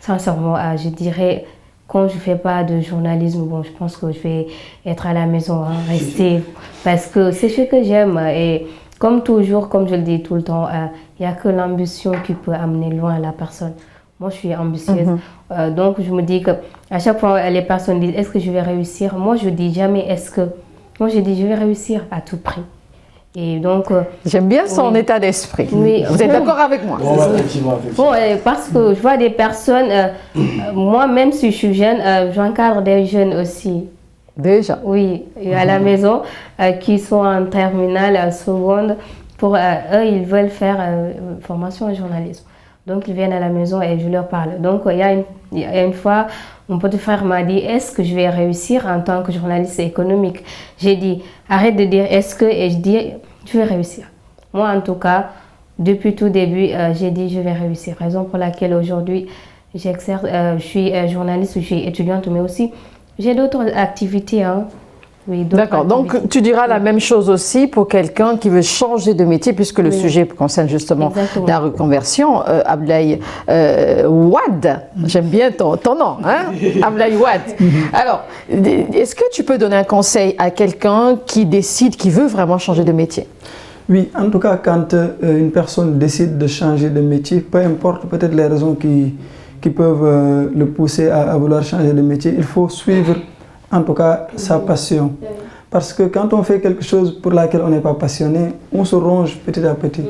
je dirais, quand je ne fais pas de journalisme, bon, je pense que je vais être à la maison, rester, parce que c'est ce que j'aime. Et comme toujours, comme je le dis tout le temps, il n'y a que l'ambition qui peut amener loin la personne. Moi, je suis ambitieuse. Donc, je me dis qu'à chaque fois, les personnes disent, est-ce que je vais réussir? Moi, je dis jamais, est-ce que... Moi, je dis, je vais réussir à tout prix. Et donc... J'aime bien son état d'esprit. Oui. Vous êtes d'accord avec moi? Effectivement. Bon, parce que je vois des personnes... moi, même si je suis jeune, j'encadre des jeunes aussi. Déjà? Oui, à la maison, qui sont en terminale, seconde. Pour eux, ils veulent faire une formation en journalisme. Donc, ils viennent à la maison et je leur parle. Donc, il y a une fois, mon petit frère m'a dit, est-ce que je vais réussir en tant que journaliste économique? J'ai dit, arrête de dire est-ce que, et je dis, je vais réussir. Moi, en tout cas, depuis tout début, j'ai dit, je vais réussir. Raison pour laquelle aujourd'hui, j'exerce, je suis journaliste, je suis étudiante, mais aussi, j'ai d'autres activités. Oui, d'accord, donc tu diras la même chose aussi pour quelqu'un qui veut changer de métier, puisque le sujet concerne justement la reconversion. Ablaye Wade, j'aime bien ton nom, hein? Ablaye Wade. Alors, est-ce que tu peux donner un conseil à quelqu'un qui décide, qui veut vraiment changer de métier? Oui, en tout cas, quand une personne décide de changer de métier, peu importe peut-être les raisons qui peuvent le pousser à vouloir changer de métier, il faut suivre en tout cas sa passion. Parce que quand on fait quelque chose pour laquelle on n'est pas passionné, on se ronge petit à petit.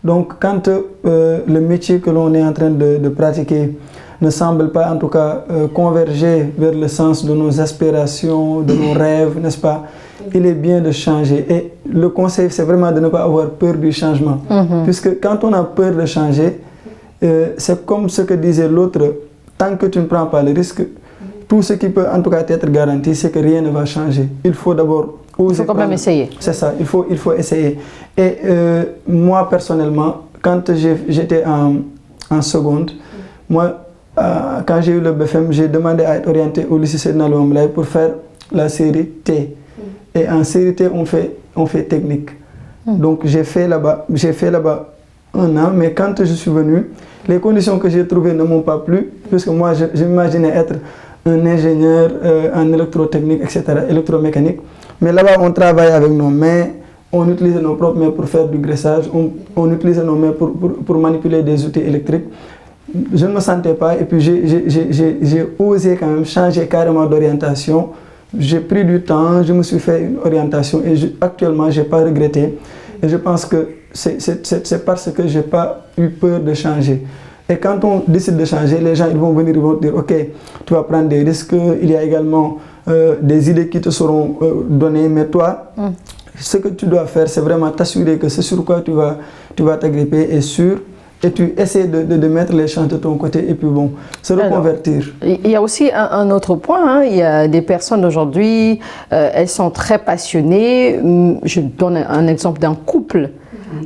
Donc quand le métier que l'on est en train de pratiquer ne semble pas en tout cas converger vers le sens de nos aspirations, de nos rêves, n'est-ce pas? Il est bien de changer. Et le conseil, c'est vraiment de ne pas avoir peur du changement. Puisque quand on a peur de changer, c'est comme ce que disait l'autre, tant que tu ne prends pas le risque, tout ce qui peut en tout cas être garanti, c'est que rien ne va changer. Il faut d'abord oser. Il faut quand même essayer. C'est ça, il faut essayer. Et moi personnellement, quand j'étais en seconde, moi, quand j'ai eu le BFM, j'ai demandé à être orienté au lycée Seydina Limamou Laye pour faire la série T. Et en série T, on fait technique. Donc j'ai fait là-bas 1 an, mais quand je suis venu, les conditions que j'ai trouvées ne m'ont pas plu, puisque moi je m'imaginais être un ingénieur en électrotechnique, etc., électromécanique. Mais là-bas, on travaille avec nos mains, on utilise nos propres mains pour faire du graissage, on utilise nos mains pour manipuler des outils électriques. Je ne me sentais pas et puis j'ai osé quand même changer carrément d'orientation. J'ai pris du temps, je me suis fait une orientation et actuellement, je n'ai pas regretté. Et je pense que c'est parce que je n'ai pas eu peur de changer. Et quand on décide de changer, les gens ils vont venir, ils vont dire, ok, tu vas prendre des risques, il y a également des idées qui te seront données, mais toi, ce que tu dois faire, c'est vraiment t'assurer que c'est sur quoi tu vas t'agripper et sûr, et tu essaies de mettre les chances de ton côté et puis bon, se reconvertir. Alors, il y a aussi un autre point, hein. Il y a des personnes aujourd'hui, elles sont très passionnées. Je donne un exemple d'un couple.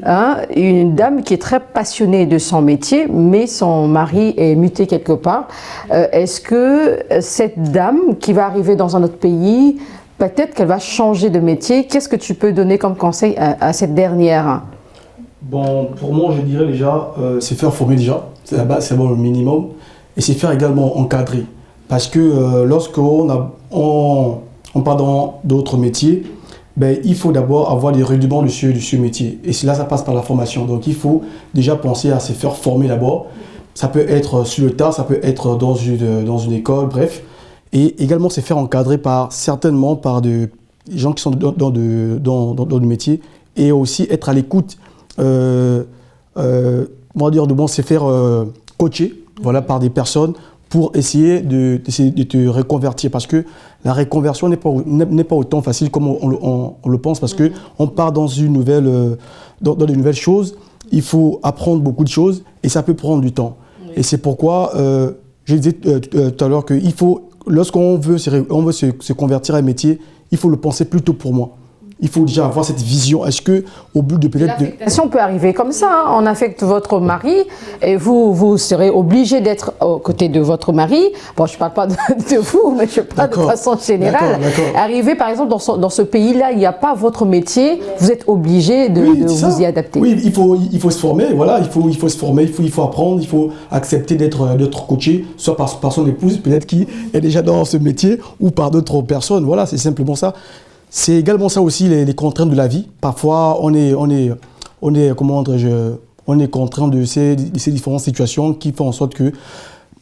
Hein, une dame qui est très passionnée de son métier, mais son mari est muté quelque part. Est-ce que cette dame qui va arriver dans un autre pays, peut-être qu'elle va changer de métier? Qu'est-ce que tu peux donner comme conseil à cette dernière? Bon, pour moi, je dirais déjà, c'est faire former déjà, c'est la base, c'est bon, le minimum, et c'est faire également encadrer. Parce que lorsqu'on part dans d'autres métiers, ben, il faut d'abord avoir des rudiments de ce métier. Et là, ça passe par la formation. Donc, il faut déjà penser à se faire former d'abord. Ça peut être sur le tas, ça peut être dans une école, bref. Et également, se faire encadrer certainement par des gens qui sont dans le métier. Et aussi être à l'écoute, on va dire, de se faire coacher, voilà, par des personnes pour essayer de te reconvertir. Parce que la reconversion n'est pas autant facile comme on le pense, parce qu'on part dans de nouvelles choses, il faut apprendre beaucoup de choses et ça peut prendre du temps. Oui. Et c'est pourquoi, je disais tout à l'heure qu'il faut, lorsqu'on veut se convertir à un métier, il faut le penser plutôt pour moi. Il faut déjà avoir cette vision. Est-ce que, au but de peut-être... L'affectation peut arriver comme ça. Hein. On affecte votre mari et vous serez obligé d'être aux côtés de votre mari. Bon, je ne parle pas de vous, mais je parle de façon générale. Arriver, par exemple, dans ce pays-là, il n'y a pas votre métier, vous êtes obligé de vous y adapter. Oui, il faut se former, voilà, il faut se former, il faut apprendre, il faut accepter d'être coaché, soit par son épouse, peut-être qui est déjà dans ce métier, ou par d'autres personnes. Voilà, c'est simplement ça. C'est également ça aussi, les contraintes de la vie. Parfois, on est contraint de ces différentes situations qui font en sorte que,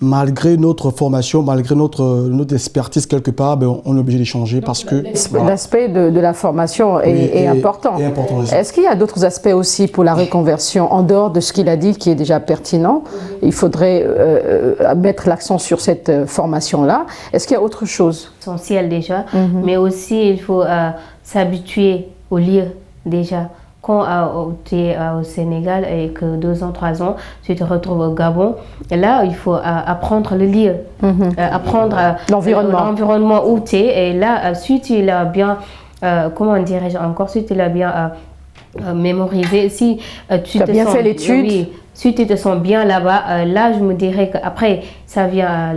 malgré notre formation, malgré notre expertise quelque part, ben, on est obligé d'échanger parce que... L'aspect de la formation est important. Est-ce qu'il y a d'autres aspects aussi pour la reconversion, en dehors de ce qu'il a dit, qui est déjà pertinent? Il faudrait mettre l'accent sur cette formation-là. Est-ce qu'il y a autre chose? Essentiel déjà, mais aussi il faut s'habituer au lire déjà. Quand tu es au Sénégal et que 2 ans, 3 ans, tu te retrouves au Gabon, et là, il faut apprendre le lire, apprendre l'environnement où tu es. Et là, si tu l'as bien, comment dirais-je encore, si tu l'as bien mémorisé, si tu as bien fait l'étude. Oui, si tu te sens bien là-bas, là, je me dirais qu'après, ça vient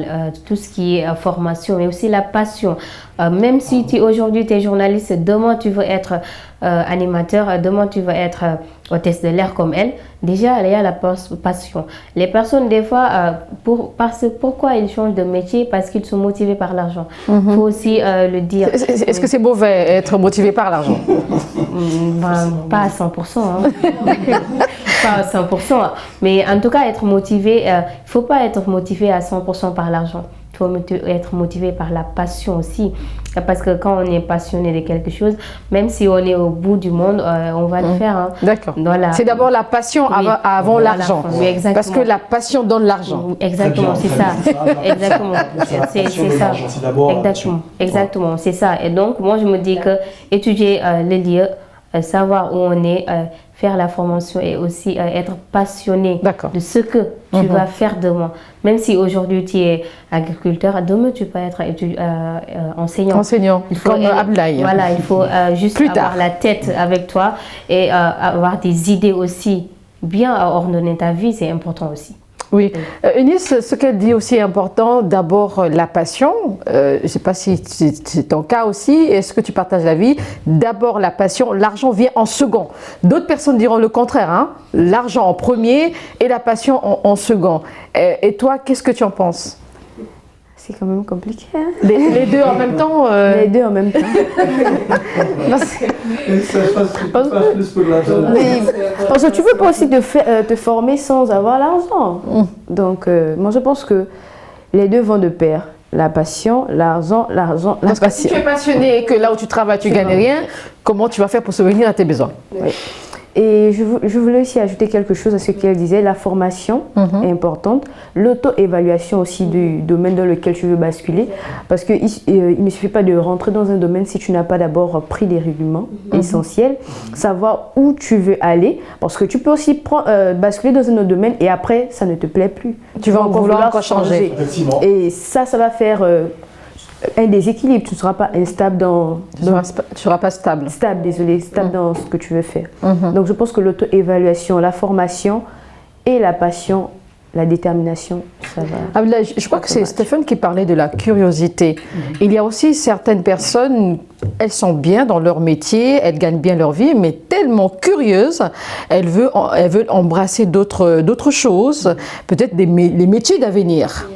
tout ce qui est formation, mais aussi la passion. Même si aujourd'hui, tu es journaliste, demain, tu veux être animateur, demain, tu veux être hôtesse de l'air comme elle. Déjà, il y a la passion. Les personnes, des fois, pourquoi ils changent de métier? Parce qu'ils sont motivés par l'argent. Il faut aussi le dire. Est-ce que c'est mauvais être motivé par l'argent? Pas à 100%. Hein. Pas à 100%. Mais en tout cas, être motivé, il ne faut pas être motivé à 100% par l'argent. Il faut être motivé par la passion aussi. Parce que quand on est passionné de quelque chose, même si on est au bout du monde, on va le faire. Hein. D'accord. Voilà. C'est d'abord la passion avant l'argent. Oui, exactement. Parce que la passion donne l'argent. Exactement, c'est ça. Exactement. C'est ça. Exactement, c'est ça. Et donc, moi, je me dis que étudier le lieu, savoir où on est, faire la formation et aussi être passionné de ce que tu vas faire demain. Même si aujourd'hui tu es agriculteur, demain tu peux être enseignant. Il faut comme Ablaye. Voilà, il faut juste avoir la tête avec toi et avoir des idées aussi. Bien ordonner ta vie, c'est important aussi. Oui. Eunice, ce qu'elle dit aussi est important, d'abord la passion. Je ne sais pas si c'est ton cas aussi. Est-ce que tu partages la vie? D'abord la passion, l'argent vient en second. D'autres personnes diront le contraire. Hein? L'argent en premier et la passion en second. Et toi, qu'est-ce que tu en penses? C'est quand même compliqué. Hein? Les deux en même temps Les deux en même temps. Parce que tu ne peux pas aussi te former sans avoir l'argent. Donc, moi, je pense que les deux vont de pair. La passion, l'argent, la passion. Si tu es passionné et que là où tu travailles, tu ne gagnes rien, comment tu vas faire pour subvenir à tes besoins? Oui. Et je voulais aussi ajouter quelque chose à ce qu'elle disait. La formation est importante. L'auto-évaluation aussi du domaine dans lequel tu veux basculer. Parce qu'il ne suffit pas de rentrer dans un domaine si tu n'as pas d'abord pris des rudiments essentiels. Savoir où tu veux aller. Parce que tu peux aussi basculer dans un autre domaine et après, ça ne te plaît plus. Tu vas encore changer. Et ça va faire... un déséquilibre, tu ne seras pas instable tu ne seras pas stable. Stable dans ce que tu veux faire. Donc je pense que l'auto-évaluation, la formation et la passion la détermination, ça va. Ah, là, je crois que c'est Stéphane qui parlait de la curiosité. Il y a aussi certaines personnes, elles sont bien dans leur métier, elles gagnent bien leur vie, mais tellement curieuses, elles veulent embrasser d'autres choses, peut-être les métiers d'avenir.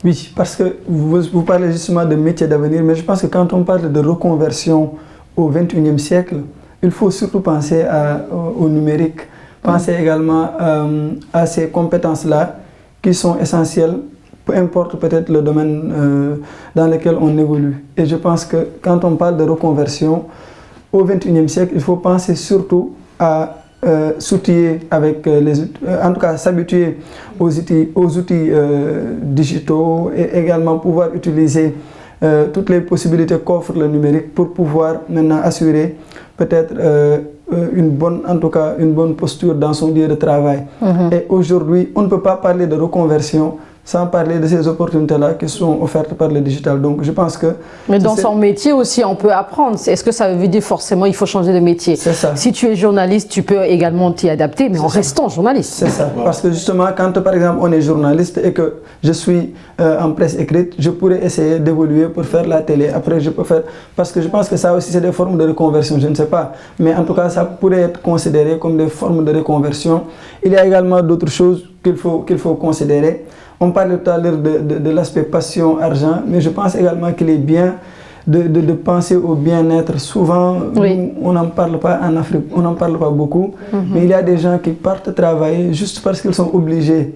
Oui, parce que vous parlez justement de métiers d'avenir, mais je pense que quand on parle de reconversion au XXIe siècle, il faut surtout penser au numérique, penser également à ces compétences-là qui sont essentielles, peu importe peut-être le domaine dans lequel on évolue. Et je pense que quand on parle de reconversion au XXIe siècle, il faut penser surtout à s'outiller avec en tout cas s'habituer aux outils digitaux et également pouvoir utiliser toutes les possibilités qu'offre le numérique pour pouvoir maintenant assurer peut-être une bonne posture dans son lieu de travail. Et aujourd'hui, on ne peut pas parler de reconversion sans parler de ces opportunités-là qui sont offertes par le digital. Donc je pense que... Mais dans son métier aussi, on peut apprendre. Est-ce que ça veut dire forcément qu'il faut changer de métier? C'est ça. Si tu es journaliste, tu peux également t'y adapter, mais en restant journaliste. C'est ça. Parce que justement, quand par exemple on est journaliste et que je suis en presse écrite, je pourrais essayer d'évoluer pour faire la télé. Après, je peux faire... Parce que je pense que ça aussi, c'est des formes de reconversion, je ne sais pas. Mais en tout cas, ça pourrait être considéré comme des formes de reconversion. Il y a également d'autres choses qu'il faut considérer. On parlait tout à l'heure de l'aspect passion, argent, mais je pense également qu'il est bien de penser au bien-être. Souvent, oui. On n'en parle pas en Afrique, on n'en parle pas beaucoup, mais il y a des gens qui partent travailler juste parce qu'ils sont obligés.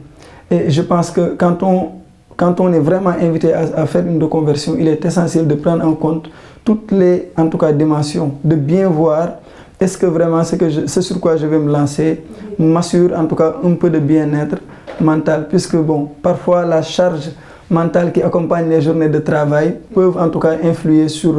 Et je pense que quand on est vraiment invité à faire une reconversion, il est essentiel de prendre en compte toutes les, en tout cas, dimensions, de bien voir est-ce que vraiment ce sur quoi je vais me lancer m'assure en tout cas un peu de bien-être mental, puisque bon, parfois la charge mentale qui accompagne les journées de travail peuvent en tout cas influer sur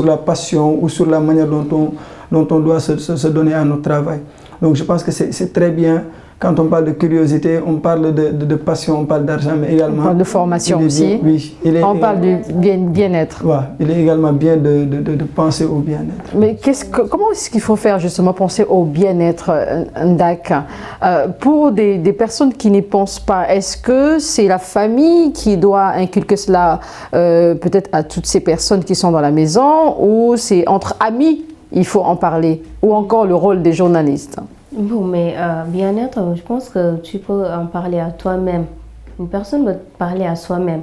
la passion ou sur la manière dont on doit se donner à notre travail. Donc je pense que c'est très bien. Quand on parle de curiosité, on parle de passion, on parle d'argent, mais également... On parle de formation aussi. Oui, on parle du bien-être. Ouais, il est également bien de penser au bien-être. Mais comment est-ce qu'il faut faire justement penser au bien-être, Ndak, pour des personnes qui n'y pensent pas? Est-ce que c'est la famille qui doit inculquer cela peut-être à toutes ces personnes qui sont dans la maison, ou c'est entre amis, il faut en parler, ou encore le rôle des journalistes? Bon, mais bien-être, je pense que tu peux en parler à toi-même. Une personne doit parler à soi-même.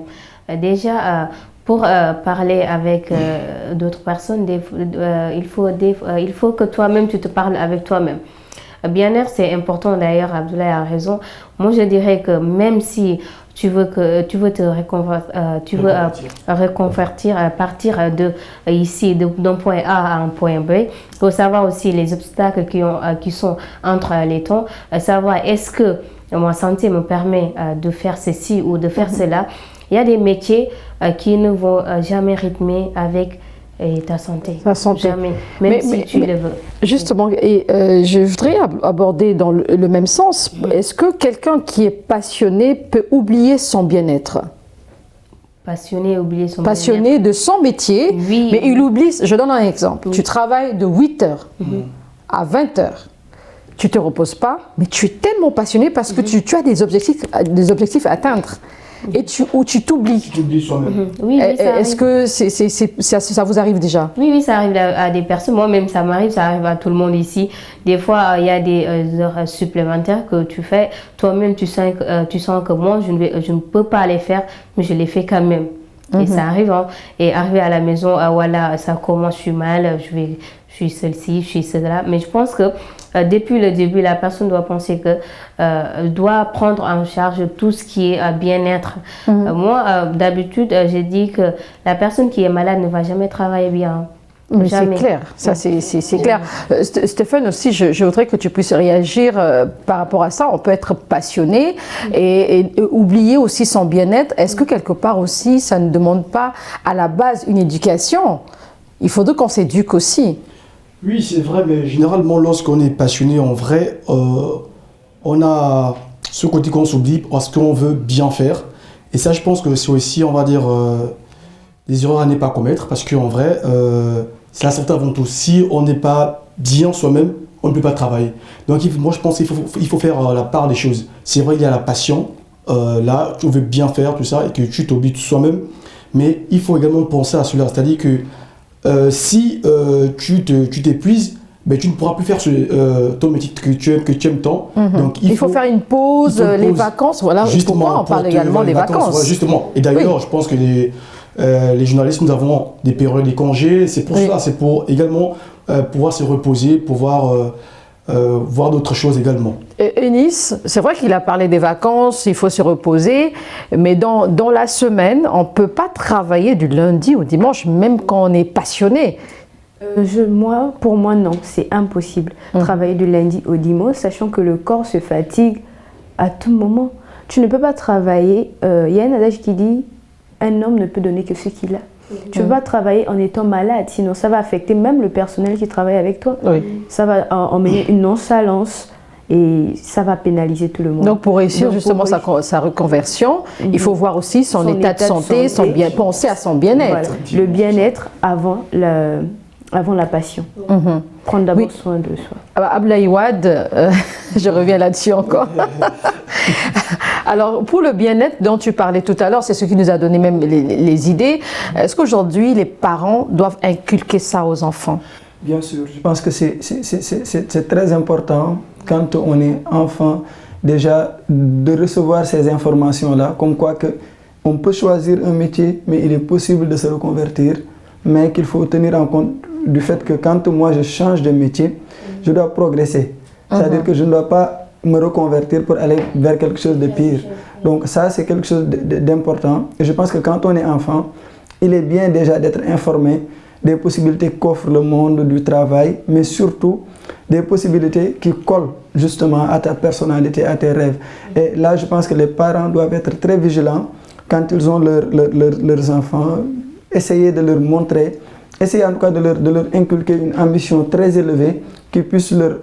Déjà, pour parler avec d'autres personnes, il faut que toi-même, tu te parles avec toi-même. Bien-être, c'est important d'ailleurs, Abdoulaye a raison. Moi, je dirais que même si tu veux te reconvertir, partir d'un point A à un point B. Il faut savoir aussi les obstacles qui sont entre les temps, savoir est-ce que ma santé me permet de faire ceci ou de faire cela. Il y a des métiers qui ne vont jamais rythmer avec ta santé. Ta santé. Jamais, même si tu le veux. Justement, et je voudrais aborder dans le même sens. Est-ce que quelqu'un qui est passionné peut oublier son bien-être? Passionné, oublier son passionné de son métier, oui. Mais il oublie, je donne un exemple. Oui. Tu travailles de 8h à 20h. Tu ne te reposes pas, mais tu es tellement passionné parce que tu as des objectifs à atteindre. Et tu t'oublies. Tu t'oublies soi-même. Oui, est-ce que ça vous arrive déjà? Oui, ça arrive à des personnes. Moi-même, ça m'arrive, ça arrive à tout le monde ici. Des fois, il y a des heures supplémentaires que tu fais. Toi-même, tu sens que moi, je ne peux pas les faire, mais je les fais quand même. Et ça arrive. Hein. Et arriver à la maison, voilà, ça commence, je suis mal, je suis celle-ci, je suis celle-là. Mais je pense que depuis le début, la personne doit penser que doit prendre en charge tout ce qui est bien-être. Moi, d'habitude, j'ai dit que la personne qui est malade ne va jamais travailler bien. Mais c'est clair, ça c'est clair. Stéphane aussi, je voudrais que tu puisses réagir par rapport à ça. On peut être passionné et oublier aussi son bien-être. Est-ce que quelque part aussi, ça ne demande pas à la base une éducation? Il faudrait qu'on s'éduque aussi. Oui, c'est vrai, mais généralement, lorsqu'on est passionné, en vrai, on a ce côté qu'on s'oublie parce qu'on veut bien faire. Et ça, je pense que c'est aussi, on va dire, des erreurs à ne pas commettre parce qu'en vrai, c'est la santé avant tout. Si on n'est pas bien soi-même, on ne peut pas travailler. Donc, moi, je pense qu'il faut faire la part des choses. C'est vrai, il y a la passion là, tu veux bien faire tout ça et que tu t'obliges soi-même. Mais il faut également penser à cela, c'est-à-dire que si tu t'épuises, ben, tu ne pourras plus faire ton métier que tu aimes tant. Donc, il faut faire une pause, les vacances, voilà, justement, on parle également des vacances. Voilà, justement. Et d'ailleurs, je pense que les journalistes, nous avons des périodes de congés, c'est pour cela, c'est pour également pouvoir se reposer, pouvoir voir d'autres choses également. Eunice, c'est vrai qu'il a parlé des vacances, il faut se reposer, mais dans la semaine, on ne peut pas travailler du lundi au dimanche, même quand on est passionné. Pour moi, non, c'est impossible. Travailler du lundi au dimanche, sachant que le corps se fatigue à tout moment. Tu ne peux pas travailler. Il y a un adage qui dit un homme ne peut donner que ce qu'il a. Tu ne peux pas travailler en étant malade, sinon ça va affecter même le personnel qui travaille avec toi. Ça va emmener une nonchalance et ça va pénaliser tout le monde. Donc pour réussir justement sa reconversion, il faut voir aussi son état de santé, penser à son bien-être. Voilà. Le bien-être avant la passion. Prendre d'abord soin de soi. Ablaye Wade, je reviens là-dessus encore. Alors, pour le bien-être dont tu parlais tout à l'heure, c'est ce qui nous a donné même les idées. Est-ce qu'aujourd'hui, les parents doivent inculquer ça aux enfants? Bien sûr, je pense que c'est très important quand on est enfant, déjà de recevoir ces informations-là, comme quoi on peut choisir un métier, mais il est possible de se reconvertir, mais qu'il faut tenir en compte du fait que quand moi je change de métier, je dois progresser. C'est-à-dire que je ne dois pas me reconvertir pour aller vers quelque chose de pire. Donc ça, c'est quelque chose d'important. Et je pense que quand on est enfant, il est bien déjà d'être informé des possibilités qu'offre le monde du travail, mais surtout des possibilités qui collent justement à ta personnalité, à tes rêves. Et là, je pense que les parents doivent être très vigilants quand ils ont leurs enfants, essayer de leur montrer, essayer en tout cas de leur inculquer une ambition très élevée qui puisse leur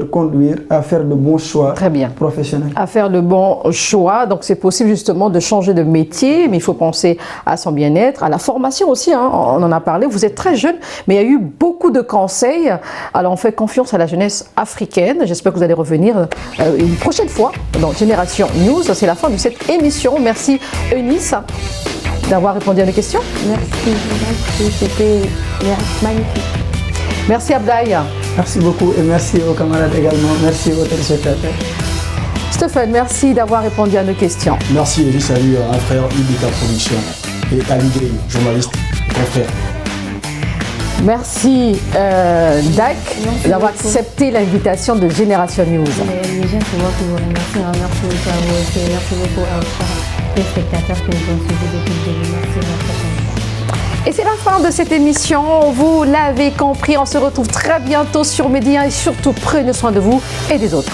conduire à faire de bons choix professionnels. À faire de bons choix. Donc c'est possible justement de changer de métier, mais il faut penser à son bien-être, à la formation aussi, hein. On en a parlé. Vous êtes très jeune, mais il y a eu beaucoup de conseils. Alors on fait confiance à la jeunesse africaine. J'espère que vous allez revenir une prochaine fois dans Génération News. C'est la fin de cette émission. Merci Eunice d'avoir répondu à nos questions. Merci, c'était magnifique. Merci Ablaye. Merci beaucoup et merci aux camarades également. Merci aux téléspectateurs. Stéphane, merci d'avoir répondu à nos questions. Merci et salut à un frère Ibika Production et Ali Gay, journaliste et confrère. Merci Dak d'avoir accepté l'invitation de Génération News. Déjà, c'est moi qui vous remercie. Merci beaucoup à vous aussi. Merci beaucoup aux téléspectateurs qui nous ont suivis depuis le début. Merci. Et c'est la fin de cette émission. Vous l'avez compris, on se retrouve très bientôt sur Média et surtout prenez soin de vous et des autres.